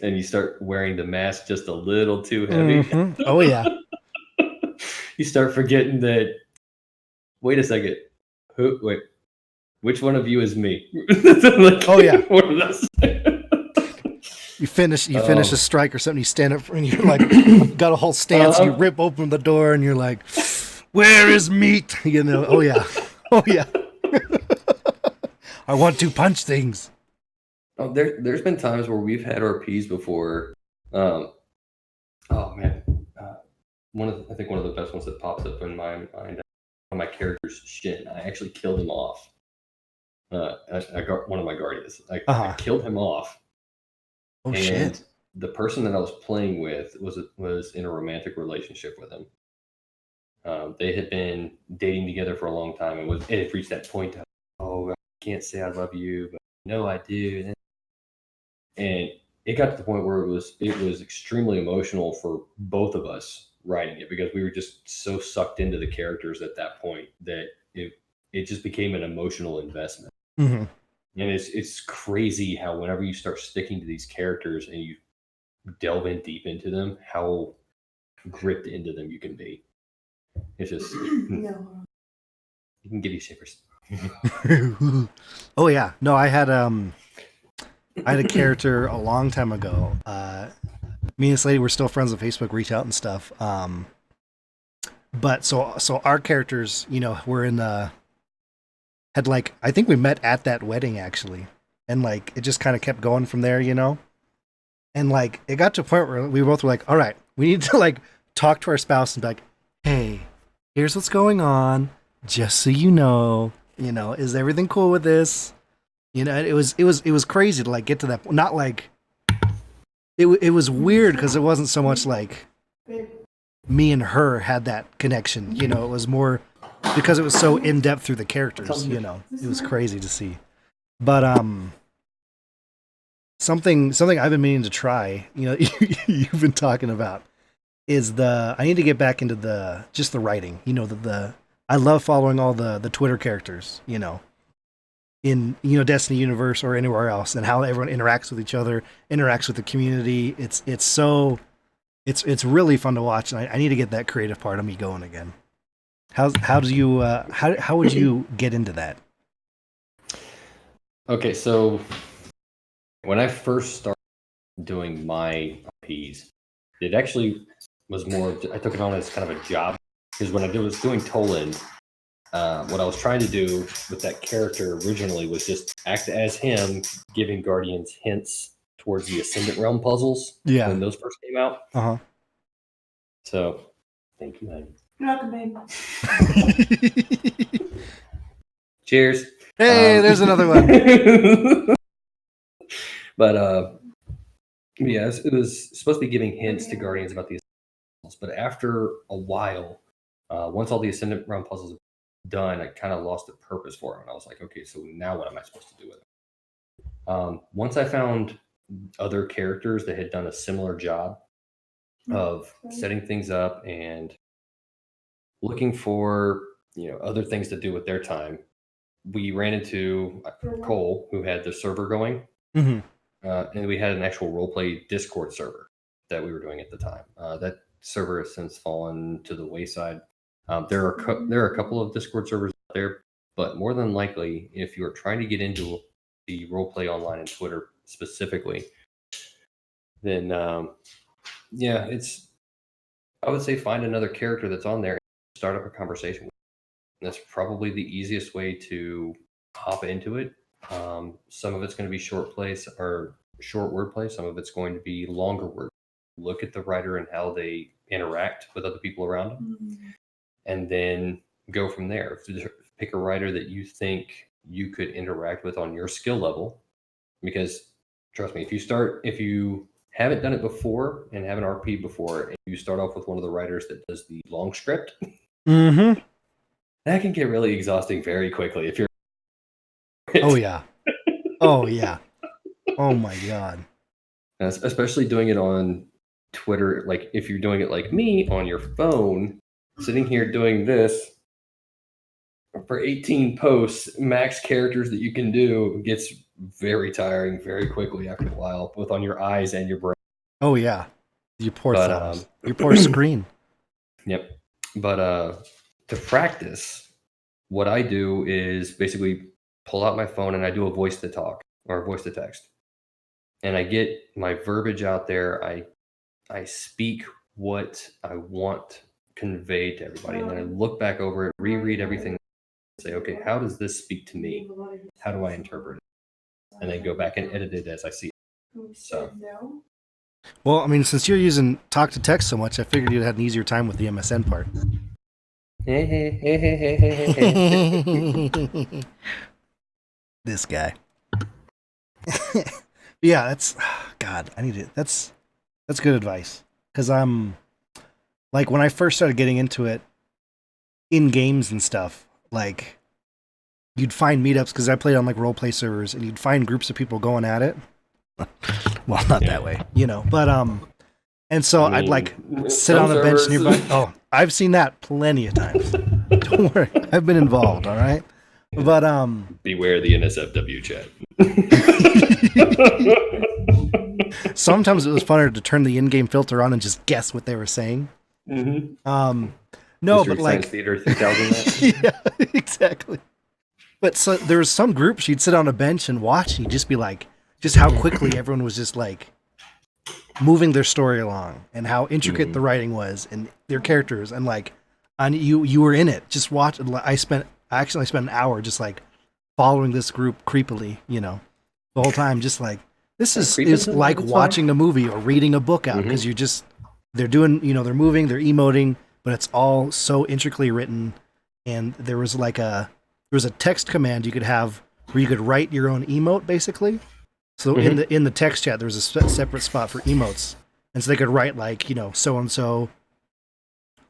and you start wearing the mask just a little too heavy. Mm-hmm. Oh, yeah. You start forgetting that, wait a second, which one of you is me? Oh, yeah. One of us. You finish a strike or something, you stand up and you're like, got a whole stance, you rip open the door and you're like, where is meat? Oh yeah. Oh yeah. I want to punch things. Oh, there's been times where we've had RPs before. Oh man. I think one of the best ones that pops up in my mind, one of my characters, Shin. I actually killed him off. I got one of my guardians. I killed him off. Oh, and shit. The person that I was playing with was in a romantic relationship with him. They had been dating together for a long time, and it had reached that point of, I can't say I love you, but no, I do. And it got to the point where it was extremely emotional for both of us writing it, because we were just so sucked into the characters at that point that it just became an emotional investment. Mm-hmm. And it's crazy how whenever you start sticking to these characters and you delve in deep into them, how gripped into them you can be. It's just no. You can give you shivers. Oh yeah. No, I had a character a long time ago. Me and this lady were still friends on Facebook, reach out and stuff. But so our characters, were in the had I think we met at that wedding actually, and it just kind of kept going from there, and it got to a point where we both were like, all right, we need to talk to our spouse and be like, hey, here's what's going on, just so you know, is everything cool with this? It was crazy to get to that point. Not it was weird because it wasn't so much me and her had that connection, it was more because it was so in depth through the characters, it was crazy to see. But something I've been meaning to try, you've been talking about, is I need to get back into the writing, I love following all the Twitter characters, in Destiny universe or anywhere else, and how everyone interacts with each other, interacts with the community. It's really fun to watch, and I need to get that creative part of me going again. How would you get into that? Okay, so when I first started doing my RPs. It actually was more, I took it on as kind of a job, because when I was doing Toland, what I was trying to do with that character originally was just act as him, giving Guardians hints towards the Ascendant Realm puzzles when those first came out. So, thank you, honey. You're welcome, babe. Cheers. Hey, there's another one. But yeah, it was supposed to be giving hints to Guardians about the puzzles. But after a while, once all the Ascendant Realm puzzles were done, I kind of lost the purpose for them. And I was like, okay, so now what am I supposed to do with it? Once I found other characters that had done a similar job of setting things up and looking for other things to do with their time, we ran into Cole, who had the server going. And we had an actual roleplay Discord server that we were doing at the time. That server has since fallen to the wayside. There are a couple of Discord servers out there, but more than likely, if you're trying to get into the roleplay online and Twitter specifically, then yeah, I would say find another character that's on there and start up a conversation with them. That's probably the easiest way to hop into it. Some of it's going to be short wordplay. Some of it's going to be longer word. Look at the writer and how they interact with other people around them, and then go from there. Pick a writer that you think you could interact with on your skill level, because trust me, if you haven't done it before and haven't RP'd before, and you start off with one of the writers that does the long script, that can get really exhausting very quickly if you're Oh yeah. Oh yeah. Oh my god. Especially doing it on Twitter, like if you're doing it like me on your phone, sitting here doing this for 18 posts, max characters that you can do, gets very tiring very quickly after a while, both on your eyes and your brain. Oh yeah. Your poor thumbs. Your poor screen. Yep. But to practice, what I do is basically pull out my phone and I do a voice to talk or voice to text. And I get my verbiage out there. I speak what I want conveyed to everybody. And then I look back over it, reread everything, and say, okay, how does this speak to me? How do I interpret it? And then go back and edit it as I see it. So, well, I mean, since you're using talk to text so much, I figured you'd had an easier time with the MSN part. This guy. Yeah, that's God. I need it. That's good advice, because I'm like, when I first started getting into it in games and stuff, like you'd find meetups, because I played on like roleplay servers, and you'd find groups of people going at it. Well, not that way, but and so I'd like sit on a bench nearby. Oh, I've seen that plenty of times. Don't worry, I've been involved. All right, but beware the NSFW chat. Sometimes it was funner to turn the in-game filter on and just guess what they were saying. No, Mystery but like Science Theater 3000. Yeah, exactly. But so there was some groups you'd sit on a bench and watch, and you'd just be like, just how quickly everyone was just like moving their story along, and how intricate the writing was, and their characters, and like, and you were in it. Just watch. I spent an hour just like following this group creepily, the whole time, just like, this is like watching a movie or reading a book out, because they're doing, they're moving, they're emoting, but it's all so intricately written. And there was a text command you could have where you could write your own emote, basically. So in the text chat, there was a separate spot for emotes, and so they could write like, so and so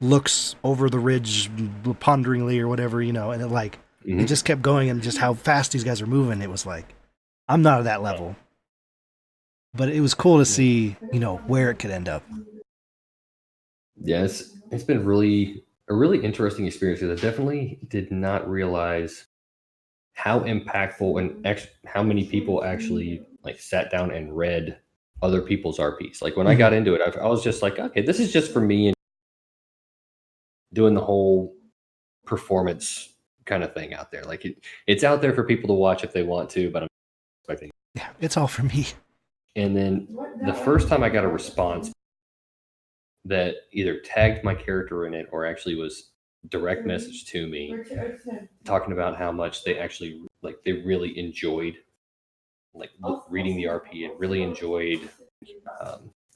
looks over the ridge ponderingly or whatever, and it like it just kept going, and just how fast these guys are moving. It was like, I'm not at that level, but it was cool to see, where it could end up. Yeah, it's been a really interesting experience, because I definitely did not realize how impactful and how many people actually like sat down and read other people's RPs. Like when I got into it, I was just like, okay, this is just for me and doing the whole performance kind of thing out there. Like it's out there for people to watch if they want to, but I'm expecting. Yeah, it's all for me. And then the first time I got a response that either tagged my character in it or actually was direct message to me talking about how much they actually they really enjoyed reading the RP and really enjoyed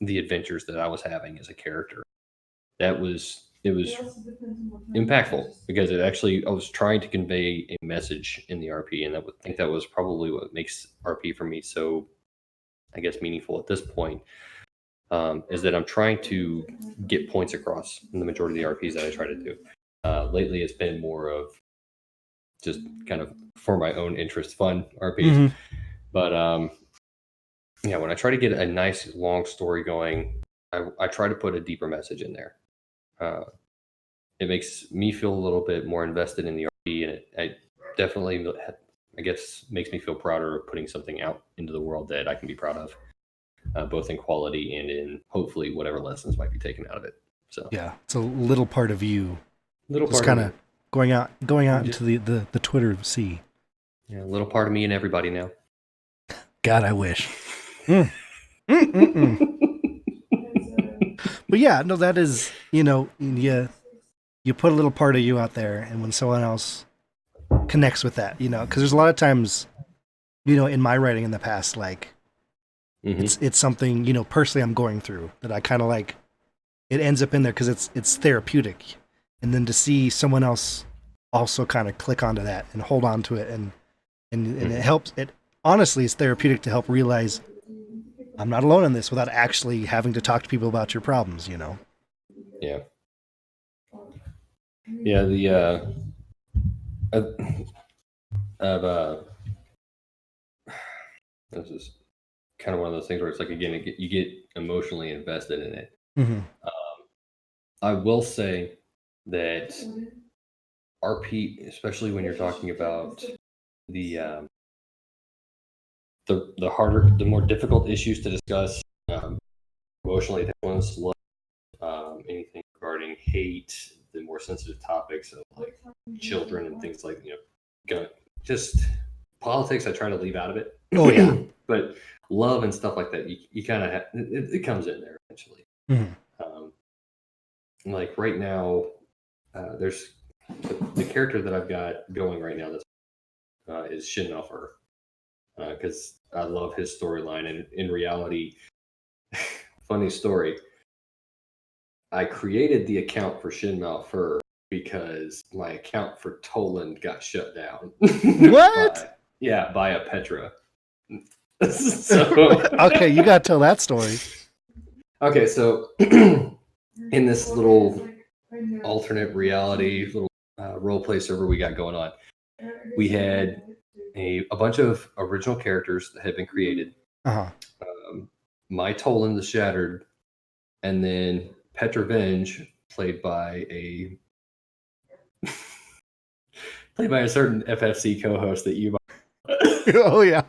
the adventures that I was having as a character. It was impactful because I was trying to convey a message in the RP, and I think that was probably what makes RP for me so, I guess, meaningful at this point. Is that I'm trying to get points across in the majority of the RPs that I try to do. Lately, it's been more of just kind of for my own interest, fun RPs. Mm-hmm. But yeah, when I try to get a nice long story going, I try to put a deeper message in there. It makes me feel a little bit more invested in the RP, and it definitely, I guess, makes me feel prouder of putting something out into the world that I can be proud of, both in quality and in hopefully whatever lessons might be taken out of it. So yeah, it's a little part of you, just kind of going out into the Twitter sea. Yeah, a little part of me and everybody now. God, I wish. But yeah, no, that is, you put a little part of you out there, and when someone else connects with that, because there's a lot of times, in my writing in the past, it's something, personally I'm going through that I kind of it ends up in there because it's therapeutic. And then to see someone else also kind of click onto that and hold on to it and it helps. It honestly is therapeutic to help realize I'm not alone in this without actually having to talk to people about your problems, Yeah. Yeah, this is kind of one of those things where it's again, you get emotionally invested in it. Mm-hmm. I will say that RP, especially when you're talking about the harder, the more difficult issues to discuss, emotionally influenced love, anything regarding hate, the more sensitive topics of children and things just politics. I try to leave out of it. Oh yeah, but love and stuff like that, you kind of it comes in there eventually. Mm-hmm. Right now, there's the character that I've got going right now that is Shin Malfur, because I love his storyline, and in reality, funny story, I created the account for Shin Malfur because my account for Toland got shut down. What? by a Petra. So okay, you gotta tell that story. Okay, so in this little alternate reality little roleplay server we got going on, we had a bunch of original characters that had been created. My Toland the Shattered, and then Petra Venge, played by a certain FFC co-host that you. Oh yeah.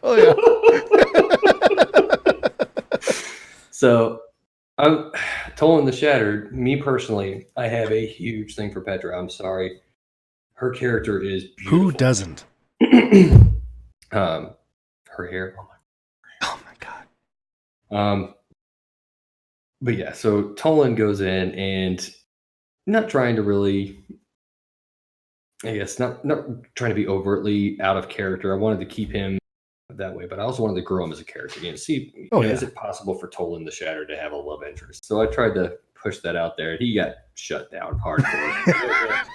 So, I'm Toland the Shattered. Me personally, I have a huge thing for Petra. I'm sorry, her character is beautiful. Who doesn't? Her hair. Oh my god. But yeah, so Toland goes in and not trying to really, I guess, not trying to be overtly out of character. I wanted to keep him that way, but I also wanted to grow him as a character. See, is it possible for Toland the Shattered to have a love interest? So I tried to push that out there, and he got shut down hardcore.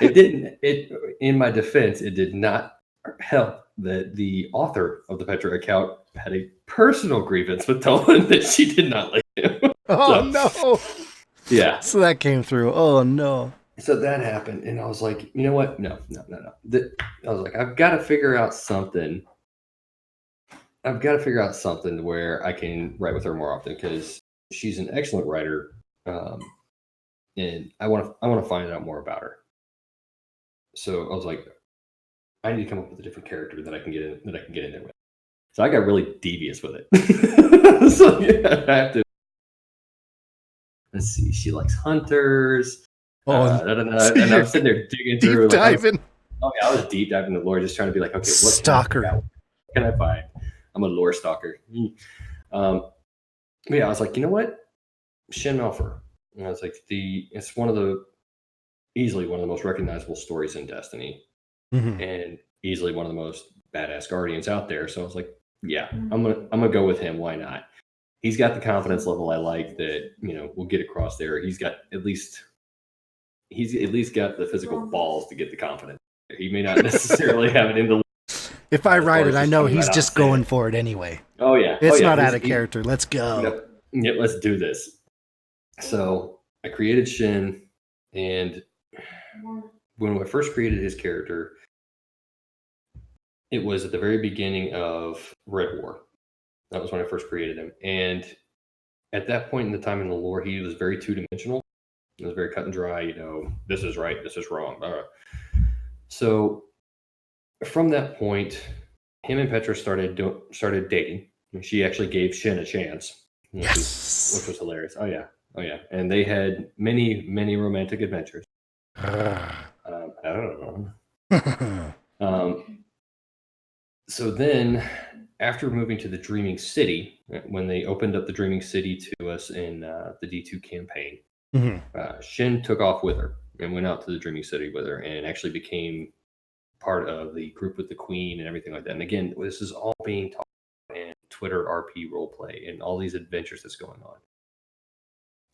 It didn't. In my defense, it did not help that the author of the Petra account had a personal grievance with Toland that she did not like him. Oh no! Yeah. So that came through. Oh no! So that happened, and I was like, you know what? No. I was like, I've got to figure out something. Where I can write with her more often, because she's an excellent writer, and I want to find out more about her. So I was like, I need to come up with a different character that I can get in there with. So I got really devious with it. So yeah, I have to. Let's see. She likes hunters. And I'm sitting there digging through. Diving. I was deep diving the lore, just trying to be like, okay, what stalker? Can I find? I'm a lore stalker. But yeah, I was like, you know what? Shin Malphur. And I was like, it's easily one of the most recognizable stories in Destiny, and easily one of the most badass guardians out there. So I was like, yeah, I'm gonna go with him. Why not? He's got the confidence level I like that, we'll get across there. He's at least got the physical balls to get the confidence. He may not necessarily have it in the. If I write it, I know he's just going for it anyway. Oh yeah, it's not out of character. Let's go. Yeah, let's do this. So I created Shin, and when I first created his character, it was at the very beginning of Red War. That was when I first created him, and at that point in the time in the lore, he was very two-dimensional. It was very cut and dry. This is right, this is wrong. So from that point, him and Petra started dating. She actually gave Shin a chance, which was hilarious. Oh yeah, and they had many romantic adventures. I don't know. So then, after moving to the Dreaming City, when they opened up the Dreaming City to us in the D2 campaign, Shin took off with her and went out to the Dreaming City with her, and actually became part of the group with the Queen and everything like that. And again, this is all being taught in Twitter RP roleplay and all these adventures that's going on.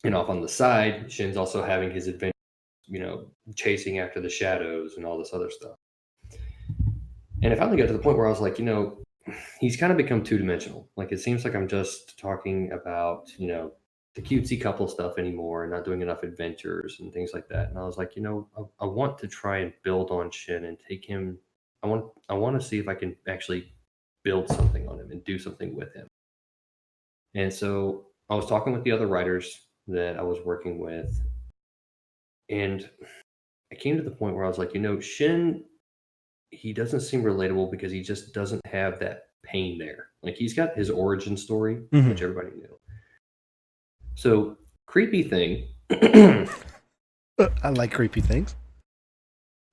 And off on the side, Shin's also having his adventure, chasing after the shadows and all this other stuff. And I finally got to the point where I was like, he's kind of become two-dimensional. Like, it seems like I'm just talking about, the cutesy couple stuff anymore and not doing enough adventures and things like that. And I was like, I want to try and build on Shin and take him. I want to see if I can actually build something on him and do something with him. And so I was talking with the other writers that I was working with, and I came to the point where I was like, Shin, he doesn't seem relatable because he just doesn't have that pain there. Like, he's got his origin story, which everybody knew. So, creepy thing. I like creepy things.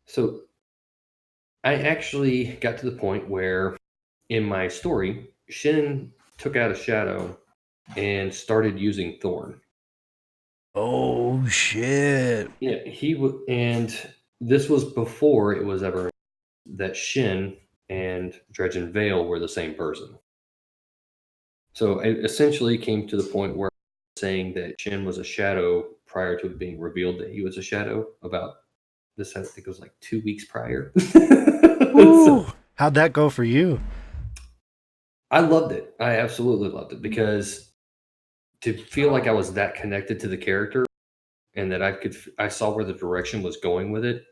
So, I actually got to the point where in my story, Shin took out a shadow and started using Thorn. Oh, shit. Yeah, and this was before it was ever that Shin and Dredge and Vale were the same person. So it essentially came to the point where saying that Shin was a shadow prior to it being revealed that he was a shadow about this, I think it was like 2 weeks prior. So, how'd that go for you? I loved it. I absolutely loved it, because to feel like I was that connected to the character and that I saw where the direction was going with it,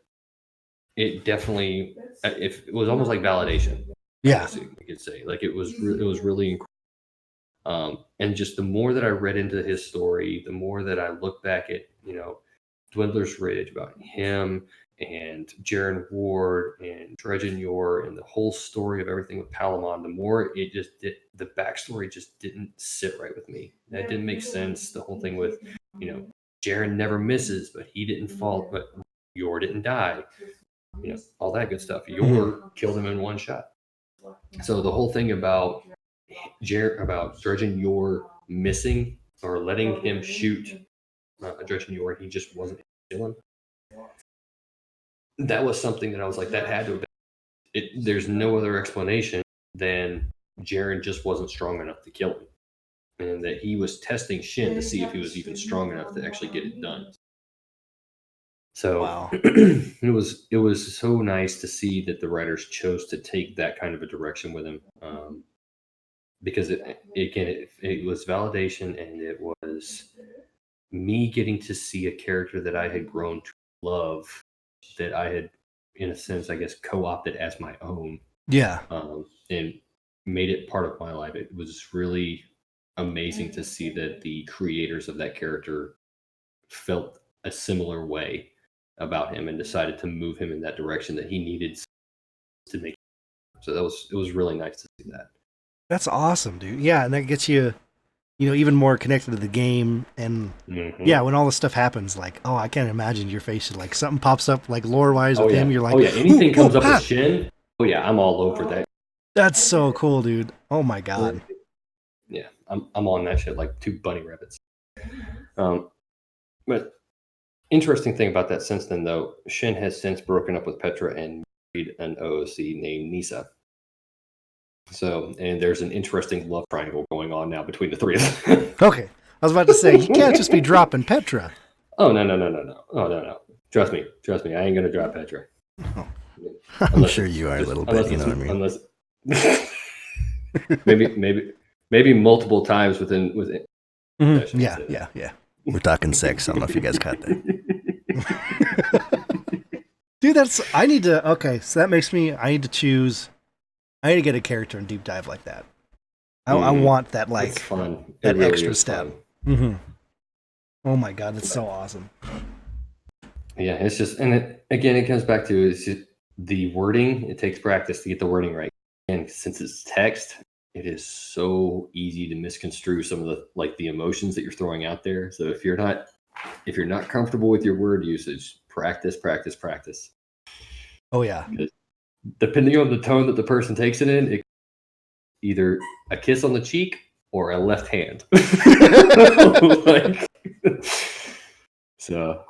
it definitely, it was almost like validation. Yeah, you could say, like, it was really incredible. And just the more that I read into his story, the more that I look back at, Dwindler's Ridge, about him and Jaren Ward and Dredge and Yor and the whole story of everything with Palamon, the more the backstory just didn't sit right with me. That didn't make sense. The whole thing with, Jaren never misses, but he didn't fall, but Yor didn't die. All that good stuff. Yor killed him in one shot. So the whole thing about Dredge and Yor missing, or letting him shoot Dredge and Yor, he just wasn't killing. That was something that I was like, that had to have been. There's no other explanation than Jaren just wasn't strong enough to kill him, and that he was testing Shin to see if he was even strong enough to actually get it done. So wow. it was so nice to see that the writers chose to take that kind of a direction with him, because it was validation, and it was me getting to see a character that I had grown to love, that I had, in a sense, I guess, co-opted as my own. Yeah. And made it part of my life. It was really amazing to see that the creators of that character felt a similar way about him and decided to move him in that direction that he needed to make. So it was really nice to see that. That's awesome, dude. Yeah, and that gets you, even more connected to the game. And yeah, when all this stuff happens, like, oh, I can't imagine your face is like something pops up, like lore-wise with him. You're like, anything comes up with Shin. Oh yeah, I'm all over that. That's so cool, dude. Oh my god. Yeah, I'm on that shit like 2 bunny rabbits. But interesting thing about that since then, though, Shin has since broken up with Petra and married an OOC named Nisa. So, and there's an interesting love triangle going on now between the three of them. Okay. I was about to say, you can't just be dropping Petra. Oh, no. Oh, no. Trust me. I ain't going to drop Petra. Oh. I'm sure you are a little bit, you know what I mean? Unless maybe multiple times within Mm-hmm. Yeah. We're talking sex. I don't know if you guys caught that. Dude, so that makes me, I need to get a character and deep dive like that. I want that, like, it's fun. That really extra step. Mm-hmm. Oh my god, it's so awesome. Yeah, it's just, and it comes back to it's just the wording. It takes practice to get the wording right. And since it's text, it is so easy to misconstrue some of the emotions that you're throwing out there. So if you're not comfortable with your word usage, practice. Oh yeah. Depending on the tone that the person takes it in, either a kiss on the cheek or a left hand. So.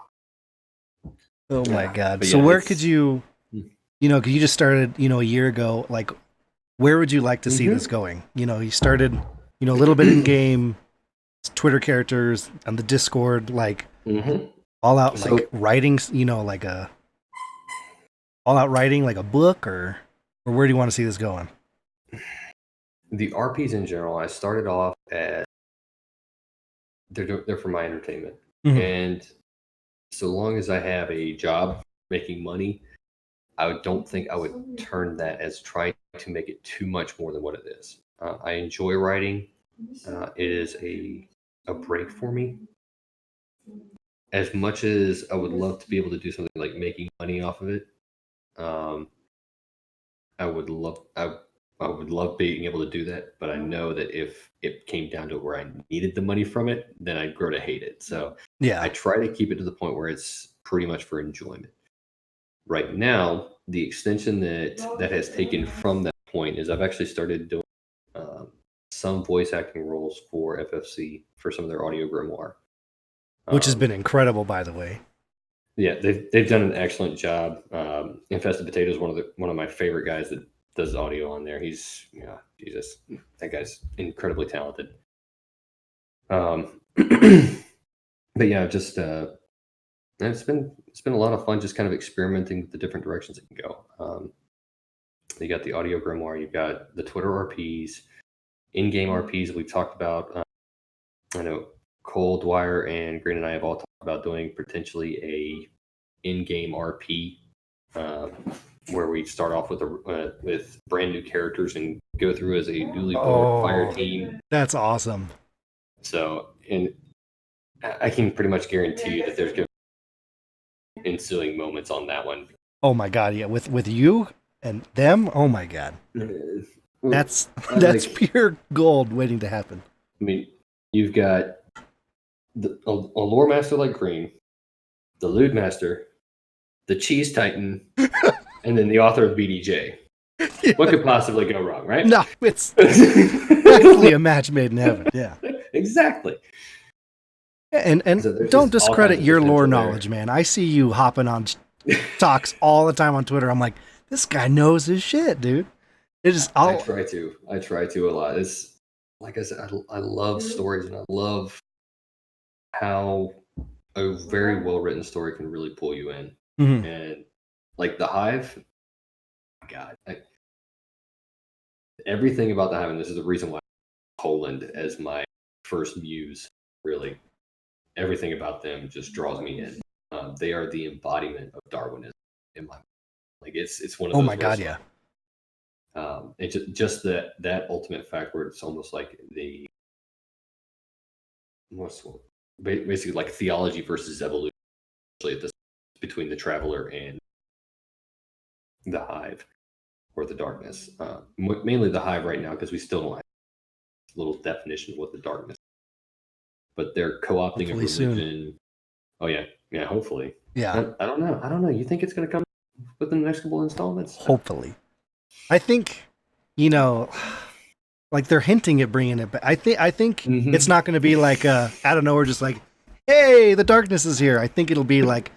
Oh my god. Yeah, so where could you, because you just started, a year ago, like, where would you like to see this going? You started, a little bit in game, Twitter characters, on the Discord, like, all out, like, writing, like all out writing, like a book, or where do you want to see this going? The RPs in general, I started off at, they're for my entertainment. And so long as I have a job making money, I don't think I would turn that as trying to make it too much more than what it is. I enjoy writing. It is a break for me. As much as I would love to be able to do something like making money off of it, I would love being able to do that. But I know that if it came down to where I needed the money from it, then I'd grow to hate it. So I try to keep it to the point where it's pretty much for enjoyment. Right now, the extension that has taken from that point is I've actually started doing some voice acting roles for FFC for some of their audio grimoire, which has been incredible, by the way. Yeah, they've done an excellent job. Infested Potato is one of my favorite guys that does audio on there. He's Jesus, that guy's incredibly talented. But yeah, just. And it's been a lot of fun just kind of experimenting with the different directions it can go. You got the audio grimoire, you've got the Twitter RPs, in-game RPs we've talked about. I know Cole, Dwyer, and Green and I have all talked about doing potentially a in-game RP where we start off with brand new characters and go through as a newly formed fire team. That's awesome. So, and I can pretty much guarantee you that there's going to ensuing moments on that one. Oh my god, yeah, with you and them, oh my god. That's pure gold waiting to happen. I mean, you've got a lore master like Green, the lewd master, the cheese titan, and then the author of BDJ. Yeah. What could possibly go wrong, right? No, it's practically a match made in heaven. Yeah, exactly. And so don't discredit your lore knowledge, man. I see you hopping on talks all the time on Twitter. I'm like, this guy knows his shit, dude. I try to a lot. It's like I said, I love stories, and I love how a very well written story can really pull you in. And like the Hive, God, everything about the Hive, and this is the reason why Poland as my first muse, really. Everything about them just draws me in. They are the embodiment of Darwinism in my mind. Like it's one of those. Oh my god, yeah. It's just that ultimate fact where it's almost like basically like theology versus evolution. At this between the Traveler and the Hive or the Darkness. Mainly the Hive right now because we still don't have a little definition of what the Darkness. But they're co-opting a religion. Soon. Oh yeah, hopefully. Yeah. I don't know. You think it's going to come within the next couple installments? Hopefully. I think, Like they're hinting at bringing it back. I think Mhm. it's not going to be like out of nowhere, just like, hey, the darkness is here. I think it'll be like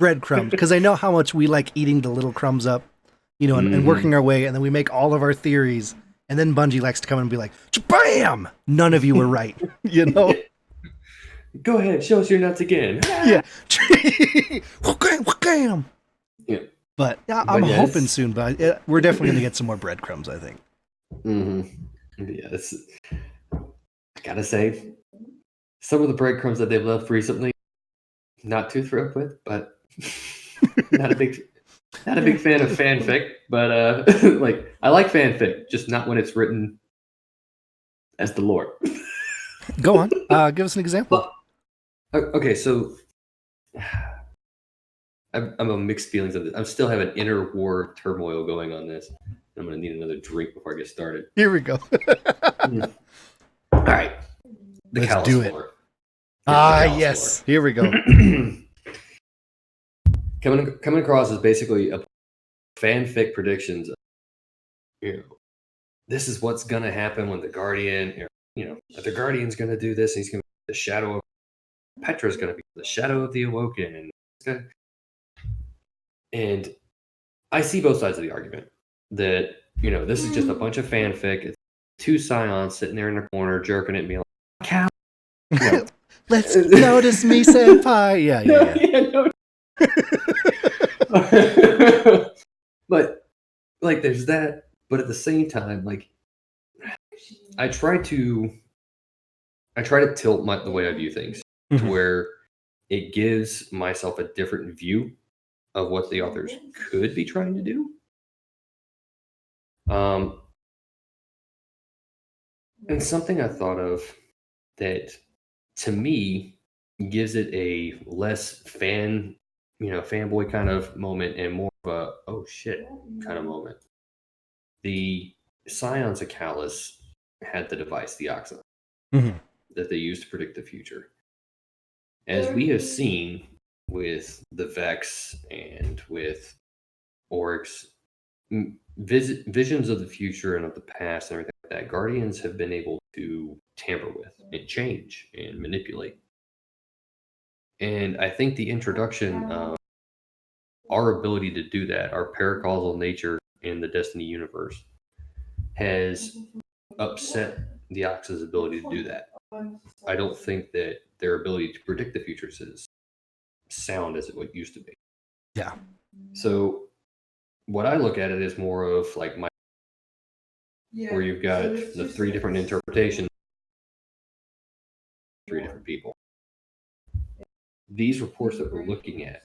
breadcrumbs because I know how much we like eating the little crumbs up, you know, and working our way, and then we make all of our theories, and then Bungie likes to come and be like, bam! None of you were right, you know? Go ahead, show us your nuts again. Yeah. Wham! Yeah. But yeah, But I'm yes. hoping soon, but we're definitely going to get some more breadcrumbs, I think. Yes. I gotta say, some of the breadcrumbs that they've left recently, not too thrilled with, but not a big fan of fanfic. But like I like fanfic, just not when it's written as the lore. Go on. Give us an example. Okay, so I'm on mixed feelings of this. I still have an inner war turmoil going on this. I'm gonna need another drink before I get started. Here we go. All right, the Let's Callus do it. lore. Yes. Lore. Here we go. coming across as basically a fanfic predictions. You know, this is what's gonna happen when the Guardian. You know, the Guardian's gonna do this. And he's gonna be the shadow of Petra's gonna be the shadow of the Awoken, and I see both sides of the argument. That this is just a bunch of fanfic. It's two scions sitting there in the corner jerking at me like, "Cal." Let's notice me, senpai. Yeah. But like there's that, but at the same time, like I try to tilt the way I view things to where it gives myself a different view of what the authors could be trying to do. And something I thought of that to me gives it a less fanboy kind of moment and more of a oh shit kind of moment. The Scions of Callus had the device, the Oxa, that they used to predict the future. As we have seen with the Vex and with Oryx, visions of the future and of the past and everything like that, Guardians have been able to tamper with and change and manipulate. And I think the introduction of our ability to do that, our paracausal nature in the Destiny universe, has upset the Ox's ability to do that. I don't think that their ability to predict the futures is sound as it used to be. Yeah. So what I look at it is more of like where you've got the three different interpretations, three different people. These reports that we're looking at,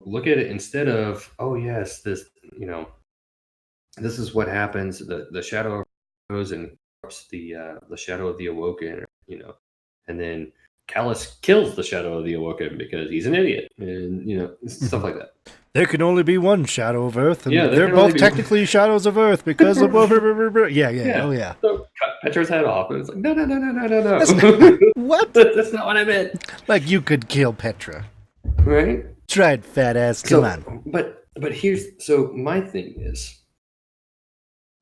look at it instead of, oh yes, this is what happens. The shadow goes and corrupts the shadow of the Awoken, and then Callus kills the shadow of the Awoken because he's an idiot, and stuff like that. There can only be one shadow of Earth, and Yeah, they're both technically shadows of Earth because of yeah. Oh yeah. So cut Petra's head off, and it's like no. What? That's not what I meant. Like you could kill Petra, Right? tried, fat ass. Come on. But my thing is,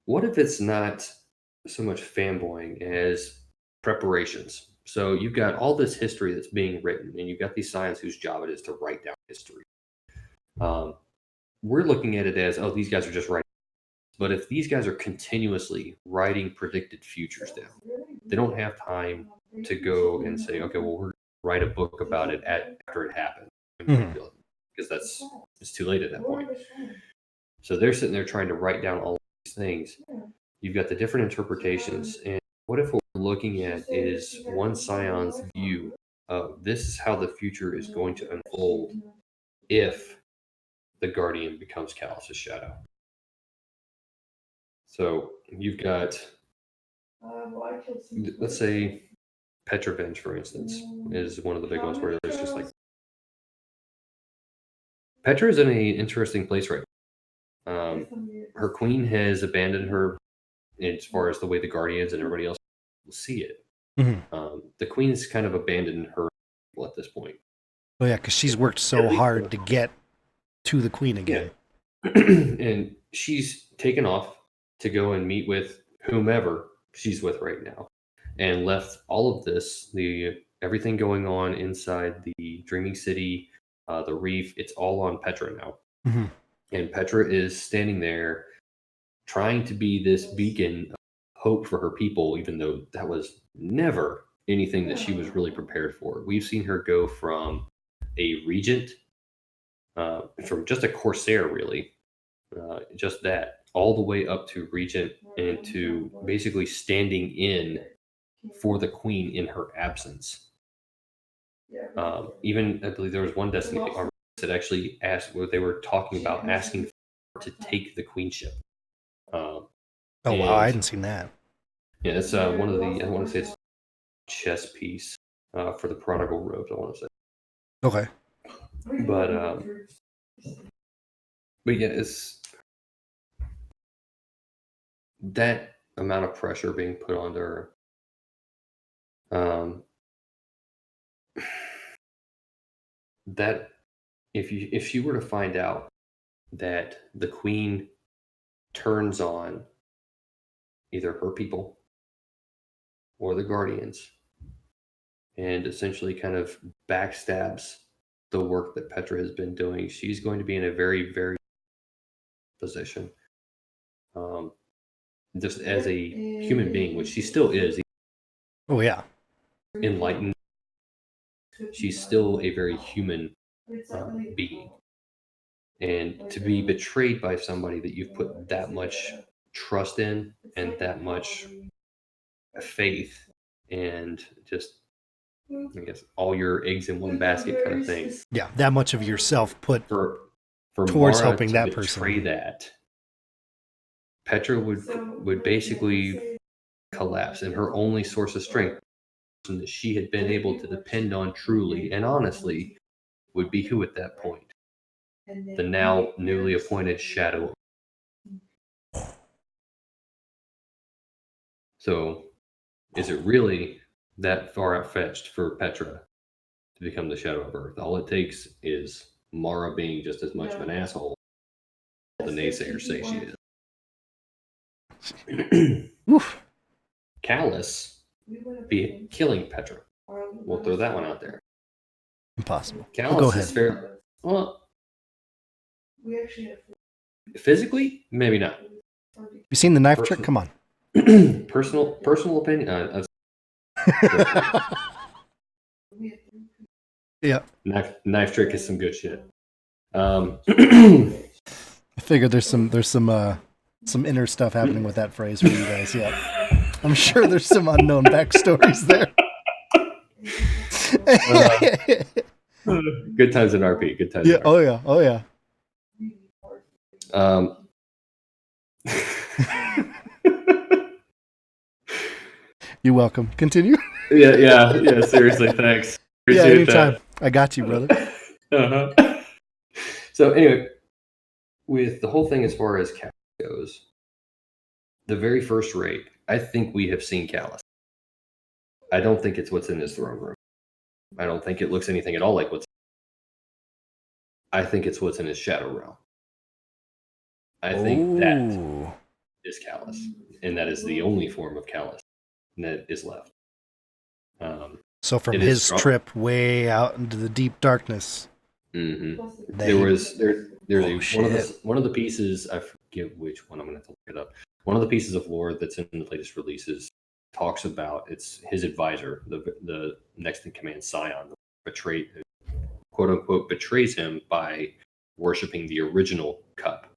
what if it's not so much fanboying as preparations? So you've got all this history that's being written, and you've got these science whose job it is to write down history. We're looking at it as, oh, these guys are just writing. But if these guys are continuously writing predicted futures down, they don't have time to go and say, okay, well, we're going to write a book about it after it happened. Because it's too late at that point. So they're sitting there trying to write down all these things. You've got the different interpretations. And what if what we're looking at is one scion's view of this is how the future is going to unfold if the Guardian becomes Callus's shadow. So you've got, let's say, Petrovenge, for instance, is one of the big ones where there's just like Petra is in an interesting place right now. Her queen has abandoned her as far as the way the Guardians and everybody else will see it. The queen's kind of abandoned her at this point. Oh yeah, because she's worked so hard to get to the queen again. Yeah. And she's taken off to go and meet with whomever she's with right now, and left all of this, everything going on inside the Dreaming City, the reef. It's all on Petra now. Mm-hmm. And Petra is standing there trying to be this beacon of hope for her people, even though that was never anything that she was really prepared for. We've seen her go from a regent, from just a corsair, really, just that, all the way up to regent and to basically standing in for the queen in her absence. Even, I believe there was one Destiny armor that actually asked, where they were talking about asking to take the queenship. Oh wow, I hadn't seen that. Yeah, it's one of the, I want to say it's chess piece for the Prodigal Robes, I want to say. Okay. But yeah, it's that amount of pressure being put onto her. That if she were to find out that the queen turns on either her people or the guardians and essentially kind of backstabs the work that Petra has been doing, she's going to be in a very, very position. Just as a human being, which she still is. Oh yeah. Enlightened. She's still a very human being. And to be betrayed by somebody that you've put that much trust in and that much faith and just, I guess, all your eggs in one basket kind of thing. Yeah, that much of yourself put For towards Mara helping to that betray person. that, Petra would basically collapse, and her only source of strength that she had been able to depend on truly and honestly would be who at that point? The now newly appointed Shadow. So, is it really that far out-fetched for Petra to become the Shadow of Earth? All it takes is Mara being just as much of an asshole as the naysayers say she is. Oof. Callus be killing Petra. We'll throw that one out there. Impossible. Callus Go ahead. is fair. Well, physically, maybe not. You seen the knife trick? Come on. personal opinion. Yeah. Knife trick is some good shit. I figured there's some inner stuff happening with that phrase for you guys. Yeah. I'm sure there's some unknown backstories there. Good times in RP. Good times. Yeah. Oh yeah. Oh yeah. You're welcome. Continue. Yeah. Seriously, thanks. Appreciate anytime. that. I got you, brother. Uh-huh. So anyway, with the whole thing as far as Callus goes, the very first raid, I think we have seen Callus. I don't think it's what's in his throne room. I don't think it looks anything at all like what's. I think it's what's in his shadow realm. I think that is Callus, and that is the only form of Callus that is left. So from his trip way out into the deep darkness, there's one of the pieces, I forget which one, I'm going to have to look it up. One of the pieces of lore that's in the latest releases talks about, it's his advisor, the next in command Scion, quote unquote betrays him by worshiping the original cup.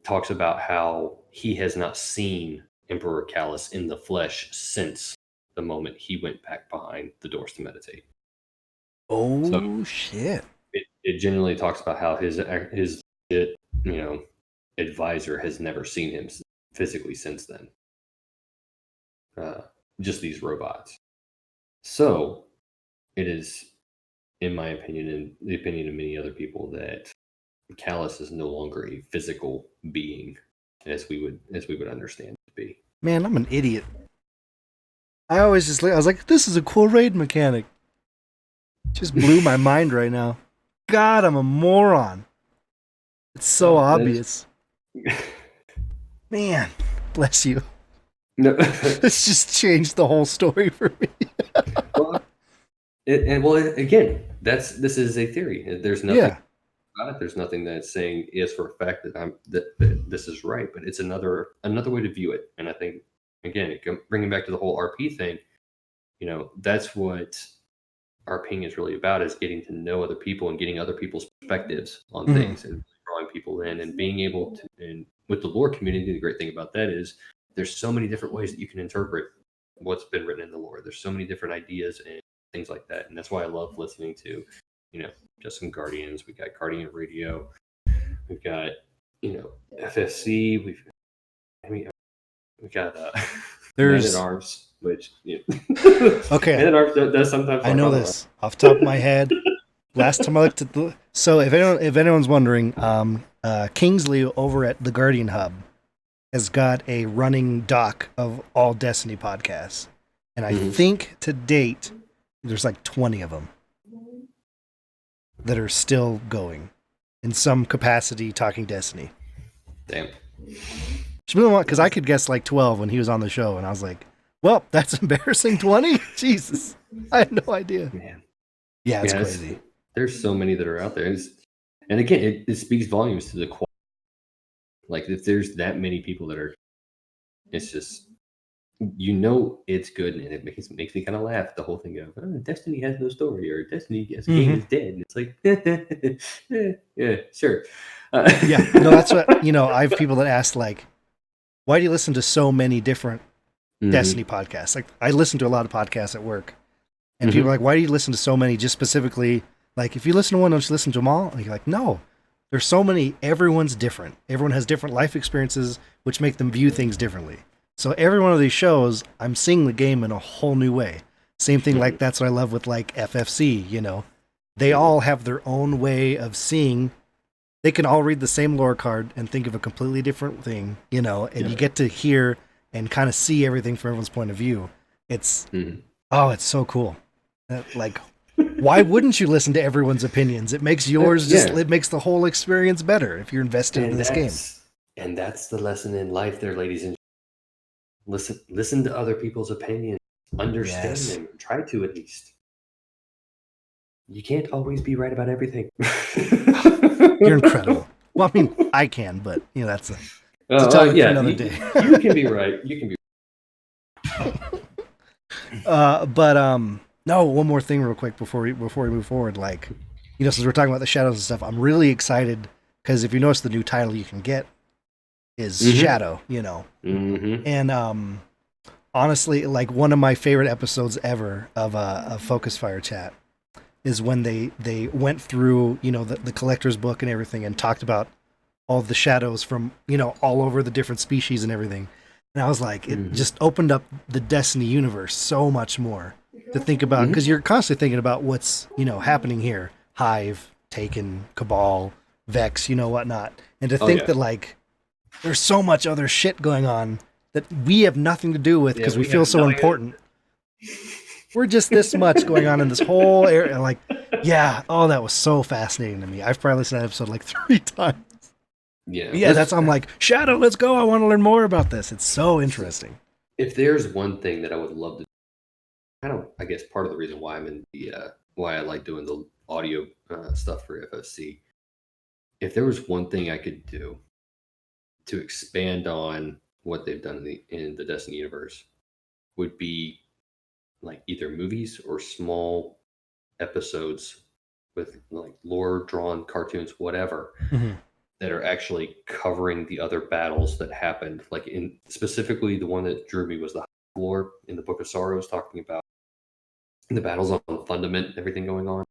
Talks about how he has not seen Emperor Callus in the flesh since the moment he went back behind the doors to meditate. Shit! It generally talks about how his advisor has never seen him physically since then. Just these robots. So it is, in my opinion, and the opinion of many other people, that Callus is no longer a physical being as we would understand it to be. Man, I'm an idiot. I was like, this is a cool raid mechanic. Just blew my mind right now. God, I'm a moron. It's so obvious. Man, bless you. No, It's just changed the whole story for me. well, again, this is a theory. There's nothing Yeah. about it. There's nothing that's saying is for a fact that this is right, but it's another way to view it. And I think again, bringing back to the whole RP thing, that's what RPing is really about, is getting to know other people and getting other people's perspectives on things and drawing people in and being able to. And with the lore community, the great thing about that is there's so many different ways that you can interpret what's been written in the lore. There's so many different ideas and things like that, and that's why I love listening to, Just Some Guardians. We got Guardian Radio. We've got, FFC. We got There's Man at Arms, which okay. Man at Arms does sometimes. I know this off the top of my head. Last time I looked at so if anyone's wondering, Kingsley over at the Guardian Hub has got a running doc of all Destiny podcasts, and I think to date there's like 20 of them that are still going in some capacity talking Destiny. Damn. Because I could guess like 12 when he was on the show, and I was like, well, that's embarrassing. 20? Jesus. I had no idea. Man. Yeah, it's crazy. There's so many that are out there. And again, it speaks volumes to the quality. Like, if there's that many people that are, it's just, it's good, and it makes me kind of laugh. The whole thing of, Destiny has no story, or Destiny as a game is dead. And it's like, yeah, sure. Yeah, no, that's what, I have people that ask, like, why do you listen to so many different Destiny podcasts? Like, I listen to a lot of podcasts at work, and people are like, why do you listen to so many? Just specifically, like, if you listen to one, don't you listen to them all? And you're like, no, there's so many. Everyone's different. Everyone has different life experiences, which make them view things differently. So every one of these shows, I'm seeing the game in a whole new way. Same thing, like, that's what I love with, like, FFC, They all have their own way of seeing. They can all read the same lore card and think of a completely different thing, and you get to hear and kind of see everything from everyone's point of view. It's, it's so cool. Like, why wouldn't you listen to everyone's opinions? It makes yours it makes the whole experience better if you're invested in this game. And that's the lesson in life there, ladies and gentlemen. Listen to other people's opinions. Understand them. Try to, at least. You can't always be right about everything. You're incredible. Well, I mean, I can, but that's a topic for another day. You can be right. You can be. No, one more thing real quick before we move forward. Like, since we're talking about the shadows and stuff, I'm really excited because if you notice, the new title you can get is Shadow, and honestly, like, one of my favorite episodes ever of Focus Fire Chat is when they went through, the collector's book and everything and talked about all the shadows from, all over the different species and everything. And I was like, it just opened up the Destiny universe so much more to think about, because you're constantly thinking about what's, happening here. Hive, Taken, Cabal, Vex, whatnot. And to think that, like, there's so much other shit going on that we have nothing to do with because we feel so important. We're just this much going on in this whole area. Like, that was so fascinating to me. I've probably listened to that episode like 3 times. Yeah, I'm like, Shadow, let's go. I want to learn more about this. It's so interesting. If there's one thing that I would love to, kind of, I guess, part of the reason why I'm in why I like doing the audio stuff for FFC. If there was one thing I could do to expand on what they've done in the Destiny universe, would be like either movies or small episodes with, like, lore drawn cartoons, whatever, that are actually covering the other battles that happened. Like, in specifically, the one that drew me was the lore in the Book of Sorrows, talking about the battles on the Fundament and everything going on.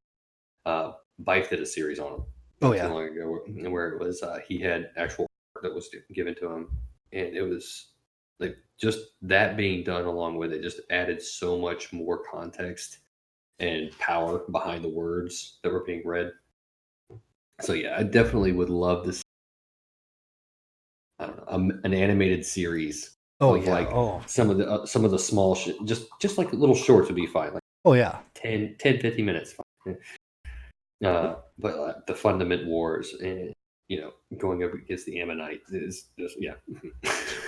Bife did a series on them not too long ago, where it was he had actual art that was given to him, and it was like, just that being done along with it just added so much more context and power behind the words that were being read. So I definitely would love to see, I don't know, an animated series some of the small shit, just like little shorts would be fine, like 10 50 minutes fine. But the Fundament Wars and going up against the Ammonites is just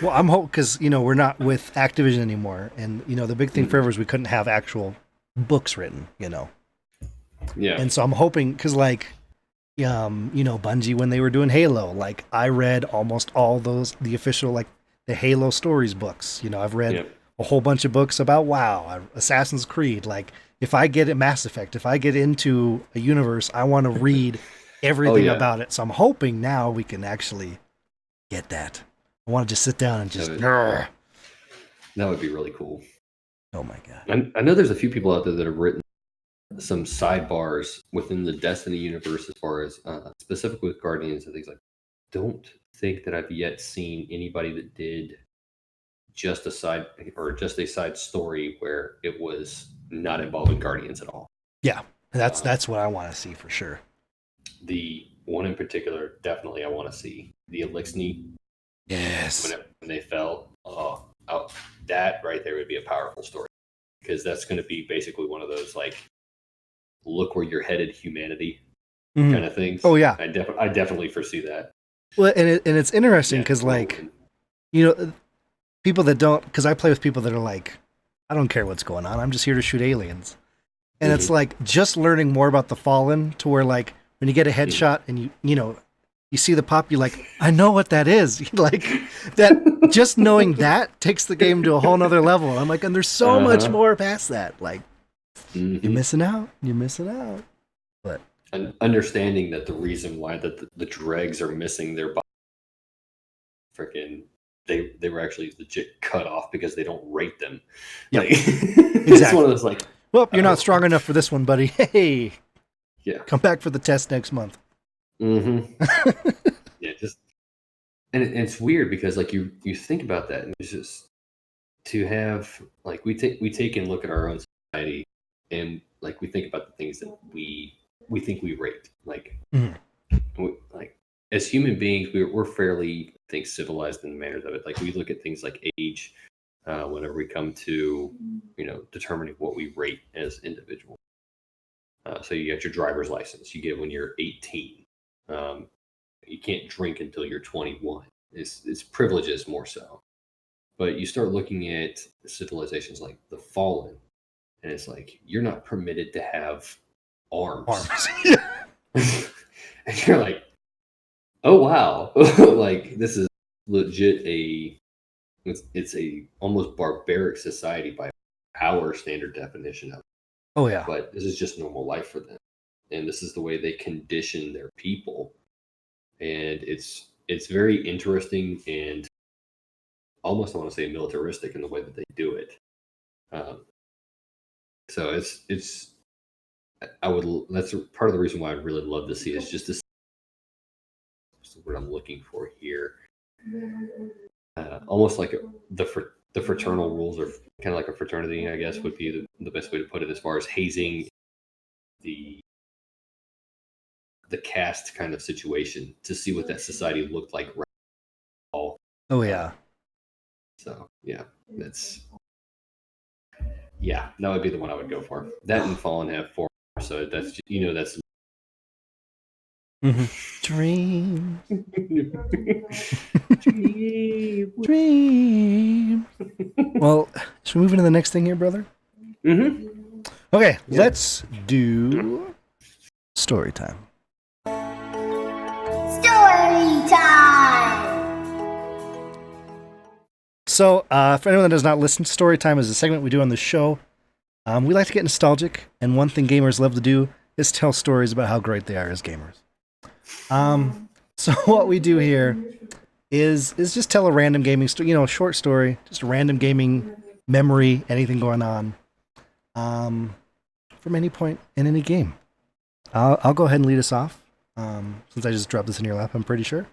Well, I'm hoping because we're not with Activision anymore, and the big thing forever is we couldn't have actual books written. Yeah. And so I'm hoping because Bungie when they were doing Halo, like I read almost all the official the Halo stories books. I've read a whole bunch of books about WoW, Assassin's Creed. Like if I get Mass Effect, if I get into a universe, I want to read everything about it. So I'm hoping now we can actually get that. I want to just sit down and just. That would be really cool. Oh my god! I know there's a few people out there that have written some sidebars within the Destiny universe as far as specifically with Guardians and things like. Don't think that I've yet seen anybody that did just a side story where it was not involving Guardians at all. Yeah, that's what I want to see for sure. The one in particular, definitely I want to see the Elixni. Yes. When they fell, that right there would be a powerful story because that's going to be basically one of those look where you're headed, humanity kind of things. Oh yeah, I definitely foresee that. Well, and it's interesting because people that don't, because I play with people that are like, I don't care what's going on. I'm just here to shoot aliens. And it's just learning more about the Fallen to where when you get a headshot and you see the pop, you're like, I know what that is. That just knowing that takes the game to a whole nother level. I'm like, and there's so much more past that. You're missing out. You're missing out. But understanding that the reason why the dregs are missing their body, freaking they were actually legit cut off because they don't rate them. Yep. Exactly. It's one of those well, you're not strong enough for this one, buddy. Hey, yeah, come back for the test next month. Yeah, and it's weird because you think about that and it's just to have we take and look at our own society and we think about the things that we think we rate as human beings we're fairly I think civilized in the manners of it. We look at things like age whenever we come to determining what we rate as individuals. So you get your driver's license you get when you're 18. You can't drink until you're 21. It's privileges more so. But you start looking at civilizations like the Fallen, and it's you're not permitted to have arms. And you're like, oh wow, this is legit it's a almost barbaric society by our standard definition of it. Oh yeah. But this is just normal life for them. And this is the way they condition their people. And it's very interesting and almost I want to say militaristic in the way that they do it. So it's that's part of the reason why I really love to see is just this what I'm looking for here. Almost like the fraternal rules, or kind of like a fraternity, I guess, would be the best way to put it as far as hazing the caste kind of situation to see what that society looked like. Oh yeah. So yeah, that would be the one I would go for. That and Fallen have 4, so that's that's. Dream. Dream. Well, should we move into the next thing here, brother? Okay, let's do story time. Story time! So, for anyone that does not listen, story time is a segment we do on the show. We like to get nostalgic, and one thing gamers love to do is tell stories about how great they are as gamers. So what we do here is just tell a random gaming story, short story, just a random gaming memory, anything going on, from any point in any game. I'll go ahead and lead us off, since I just dropped this in your lap, I'm pretty sure.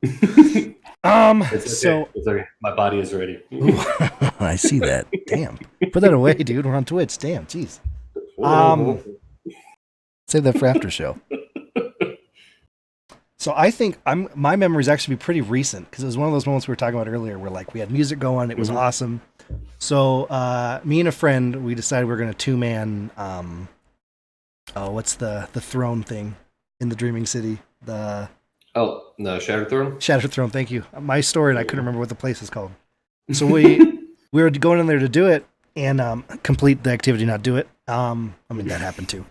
It's okay. My body is ready. I see that. Damn. Put that away, dude. We're on Twitch. Damn. Jeez. Save that for after show. So I think my memories actually be pretty recent because it was one of those moments we were talking about earlier where we had music going. It was awesome. So me and a friend, we decided we were going to 2-man. What's the throne thing in the Dreaming City? The Oh no, Shattered Throne. Shattered Throne. Thank you. My story, and I couldn't remember what the place is called. So we were going in there to do it and complete the activity, not do it. I mean that happened too.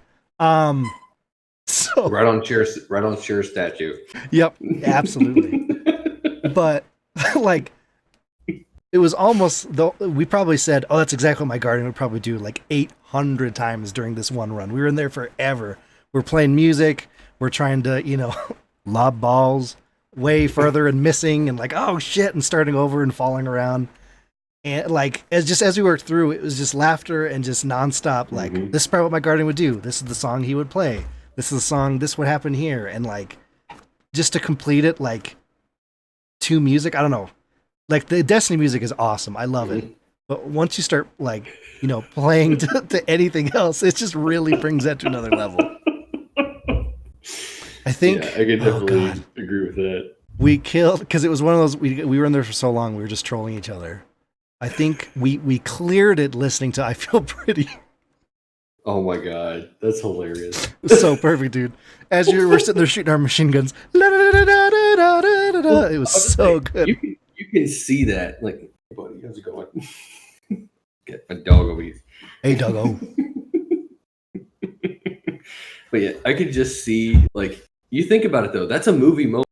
So right on Cheer statue. Yep, absolutely. But like, it was almost though. We probably said, "Oh, that's exactly what my guardian would probably do," like 800 times during this one run. We were in there forever. We're playing music. We're trying to, lob balls way further and missing, and like, oh shit, and starting over and falling around. And like, as we worked through, it was just laughter and just nonstop. Like, this is probably what my guardian would do. This is the song he would play. This is the song. This would happen here, and like, just to complete it, like, to music. I don't know. Like, the Destiny music is awesome. I love it. But once you start, like, playing to anything else, it just really brings that to another level. I think. Yeah, I can definitely agree with that. We killed, because it was one of those, we were in there for so long, we were just trolling each other. I think we cleared it listening to I Feel Pretty. Oh my god, that's hilarious. It was so perfect, dude. As you were sitting there shooting our machine guns. It was so good. You can see that. Like, hey buddy, how's it going? Get my dog over here. Hey, doggo. But yeah, I could just see, like, you think about it though, that's a movie moment.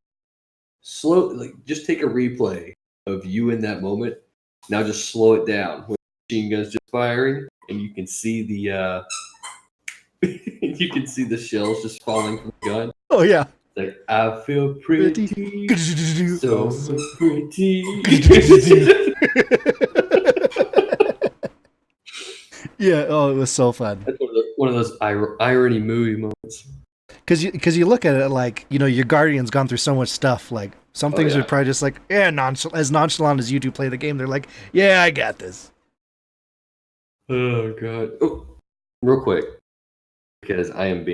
Slow, like, just take a replay of you in that moment. Now just slow it down with machine guns just firing, and you can see the shells just falling from the gun. Oh yeah. Like, I feel pretty, so pretty. Yeah. Oh, it was so fun. That's one of those irony movie moments. Because you look at it like, your guardian's gone through so much stuff. Like, some things are probably just like, as nonchalant as you two play the game, they're like, yeah, I got this. Oh god. Oh, real quick, because I am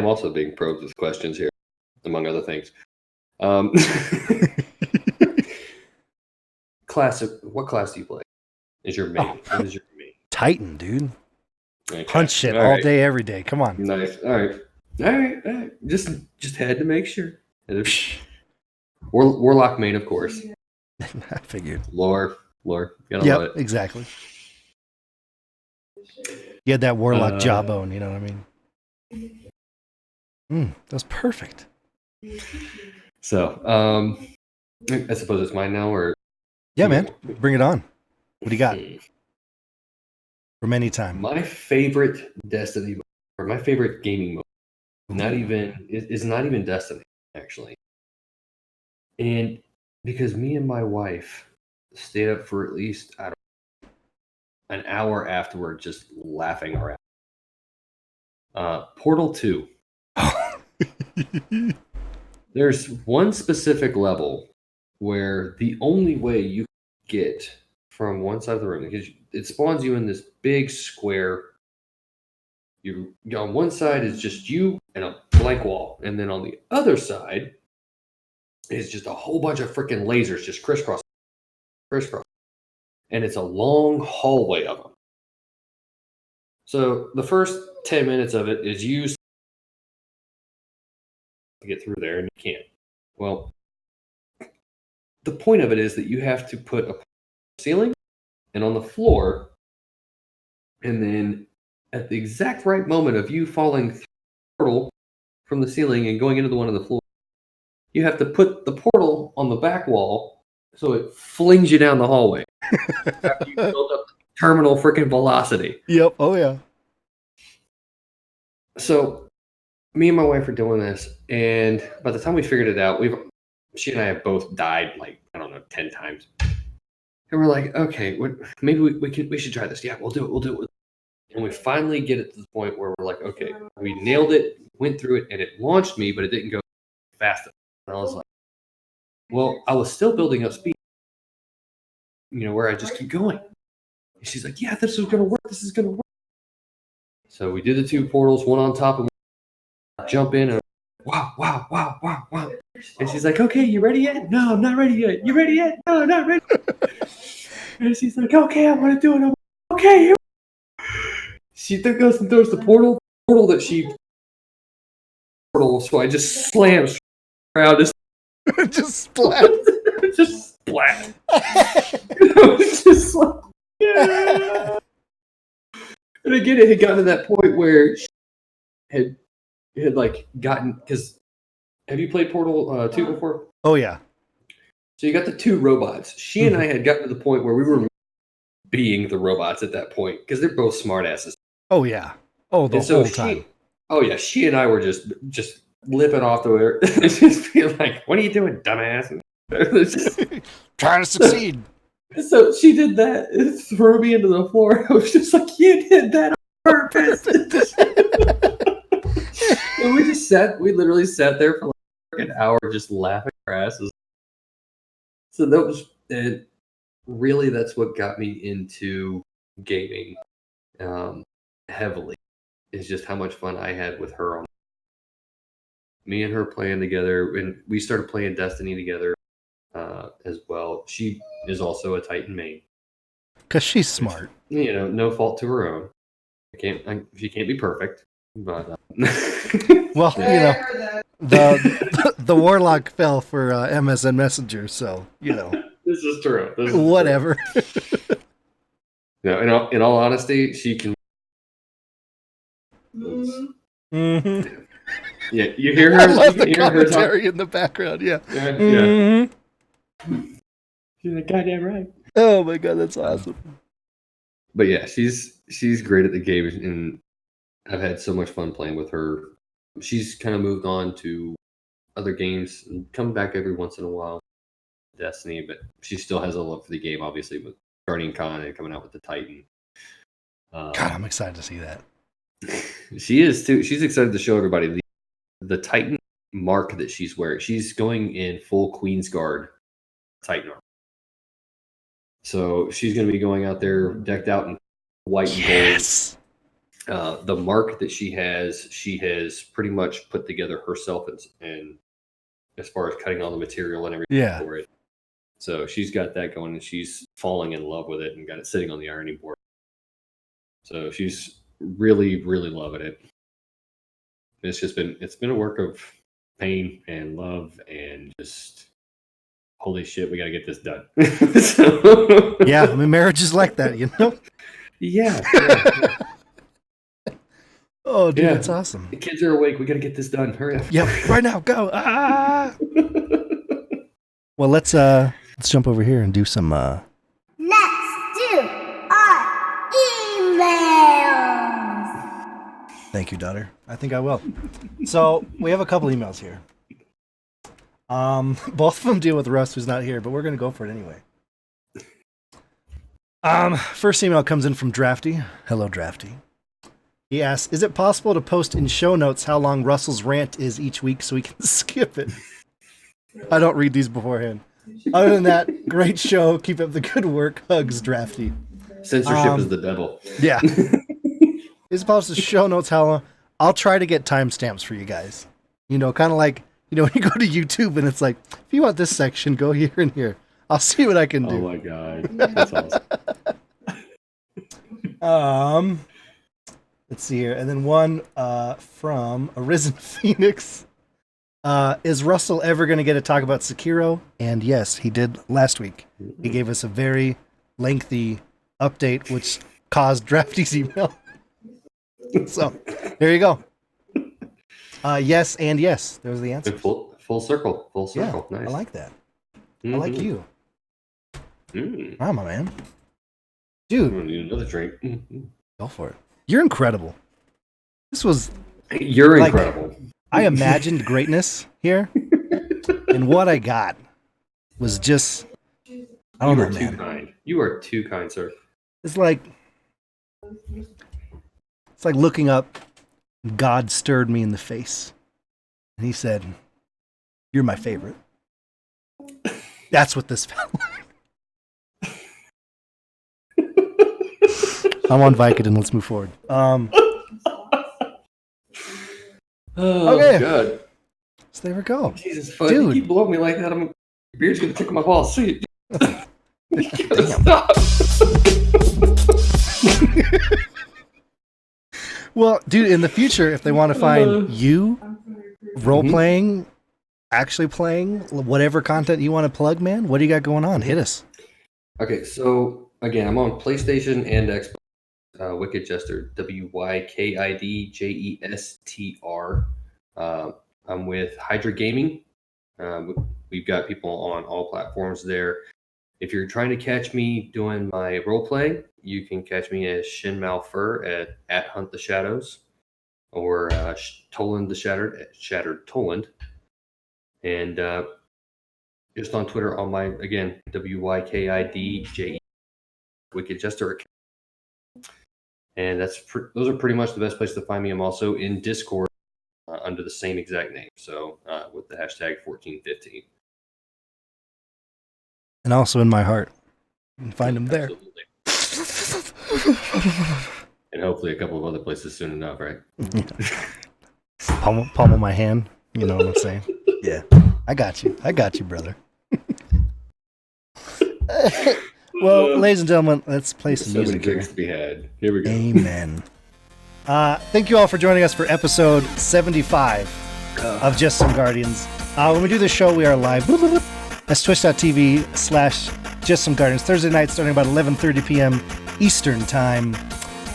also being probed with questions here, among other things. What class do you play? Is your main? What is your main? Titan, dude. Okay. Punch shit all day, every day. Come on. Nice. All right. Just had to make sure. Warlock main, of course. I figured. Lore. Gotta love it. Exactly. You had that warlock jawbone, you know what I mean? That was perfect. So, I suppose it's mine now, or yeah, man, bring it on. What do you got? From any time. My favorite Destiny, or my favorite gaming mode, is not even Destiny, actually. And because me and my wife stayed up for at least, I don't know, an hour afterward, just laughing around. Portal 2. There's one specific level where the only way you get from one side of the room, because it spawns you in this big square. You on one side is just you and a blank wall, and then on the other side is just a whole bunch of freaking lasers just crisscross, and it's a long hallway of them. So the first 10 minutes of it is you to get through there, and you can't. Well, the point of it is that you have to put a ceiling and on the floor, and then at the exact right moment of you falling through the portal from the ceiling and going into the one on the floor, you have to put the portal on the back wall so it flings you down the hallway after you build up terminal freaking velocity. Yep. Oh yeah. So me and my wife are doing this, and by the time we figured it out, she and I have both died like, I don't know, 10 times. And we're like, okay, maybe we should try this. Yeah, we'll do it. And we finally get it to the point where we're like, okay, we nailed it, went through it, and it launched me, but it didn't go fast enough. And I was like, well, I was still building up speed, where I just keep going. And she's like, yeah, this is going to work. So we did the two portals, one on top, and jump in, and wow. And she's like, okay, you ready yet? No, I'm not ready yet. You ready yet? No, I'm not ready. And she's like, okay, I'm going to do it. I'm like, okay. She goes and throws the portal that she portal, so I just slammed around. Just splat. Just splat. I was just like, yeah. And again, it had gotten to that point where it had like gotten, because have you played Portal 2 before? Oh yeah. So you got the 2 robots. She and I had gotten to the point where we were being the robots at that point because they're both smartasses. Oh yeah. Oh, the whole time. Oh yeah, she and I were just lipping off the air, just being like, "What are you doing, dumbass?" Trying to succeed. So she did that and threw me into the floor. I was just like, "You did that on purpose." And we literally sat there for like an hour just laughing our asses. So that was, and really that's what got me into gaming heavily, is just how much fun I had with her. Me and her playing together, and we started playing Destiny together as well. She is also a Titan main. Because she's smart. You know, no fault to her own. She can't be perfect, but well, you know, the warlock fell for MSN Messenger, so you know. This is true. Whatever. No, in all honesty, she can. Mm-hmm. Yeah, you hear her. I love the hear her commentary in the background. Yeah. Yeah. Mm-hmm. She's like, goddamn right. Oh my god, that's awesome. But yeah, she's great at the game, and I've had so much fun playing with her. She's kind of moved on to other games and come back every once in a while, Destiny, but she still has a love for the game, obviously, with Guardian Con and coming out with the Titan. God, I'm excited to see that. She is too. She's excited to show everybody the Titan mark that she's wearing. She's going in full Queen's Guard Titan armor. So she's going to be going out there decked out in white and gold. The mark that she has pretty much put together herself, and as far as cutting all the material and everything for it. So she's got that going, and she's falling in love with it and got it sitting on the ironing board. So she's really, really loving it. It's been a work of pain and love and just holy shit, we got to get this done. So, yeah, I mean, marriage is like that, you know? Yeah. Oh, dude, that's awesome. The kids are awake. We got to get this done. Hurry up. Yeah, right now. Go. Ah! Well, let's jump over here and do some. Let's do our emails. Thank you, daughter. I think I will. So we have a couple emails here. Both of them deal with Russ, who's not here, but we're gonna go for it anyway. First email comes in from Drafty. Hello, Drafty. He asks, is it possible to post in show notes how long Russell's rant is each week so we can skip it? I don't read these beforehand. Other than that, great show. Keep up the good work. Hugs, Drafty. Censorship is the devil. Yeah. Is it possible to show notes how long? I'll try to get timestamps for you guys. You know, kind of like, you know, when you go to YouTube and it's like, if you want this section, go here and here. I'll see what I can do. Oh my god. That's awesome. Let's see here. And then one from Arisen Phoenix. Is Russell ever going to get to talk about Sekiro? And yes, he did last week. He gave us a very lengthy update, which caused Drafty's email. So, there you go. Yes and yes. There's the answer. Full circle. Full circle. Yeah, nice. I like that. I like you. Wow, my man. Dude. I need another drink. Go for it. You're incredible. This was... You're like, incredible. I imagined greatness here, and what I got was just... I don't know, man. You are too kind. You are too kind, sir. It's like looking up, God stirred me in the face, and he said, "You're my favorite." That's what this felt like. I'm on Vicodin. Let's move forward. Okay. God. So there we go. Jesus, Fudd, you keep blowing me like that. Your beard's gonna tickle my balls. See, stop. Well, dude, in the future, if they want to find you role playing, actually playing, whatever content you want to plug, man. What do you got going on? Hit us. Okay, so again, I'm on PlayStation and Xbox. WykidJestr, WykidJestr. I'm with Hydra Gaming. We've got people on all platforms there. If you're trying to catch me doing my role play, you can catch me as ShinMalFur at Hunt the Shadows, or Toland the Shattered at Shattered Toland. And just on Twitter on my, again, WykidJestr account. And those are pretty much the best place to find me. I'm also in Discord under the same exact name, so with the hashtag 1415. And also in my heart. You can find them there. And hopefully a couple of other places soon enough, right? Pummel my hand. You know what I'm saying? Yeah. I got you, brother. Well, ladies and gentlemen, let's play some music here. To be had. Here we go. Amen. Thank you all for joining us for episode 75 of Just Some Guardians. When we do this show, we are live. That's twitch.tv/JustSomeGuardians. Thursday night, starting about 11:30 p.m. Eastern Time.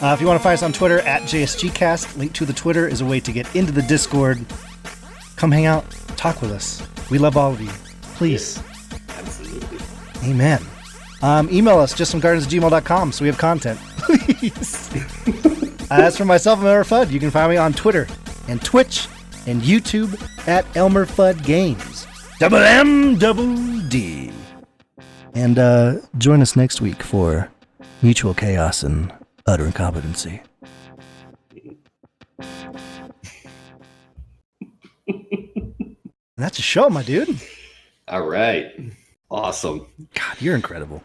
If you want to find us on Twitter, at JSGcast, link to the Twitter is a way to get into the Discord. Come hang out, talk with us. We love all of you. Please. Absolutely. Amen. Email us, justsomeguardians@gmail.com, so we have content. Please. As for myself, I'm ELMMERFUDD. You can find me on Twitter and Twitch and YouTube at ELMMERFUDD Games. MMD. And join us next week for Mutual Chaos and Utter Incompetency. That's a show, my dude. All right. Awesome. God, you're incredible.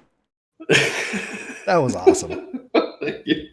That was awesome. Thank you.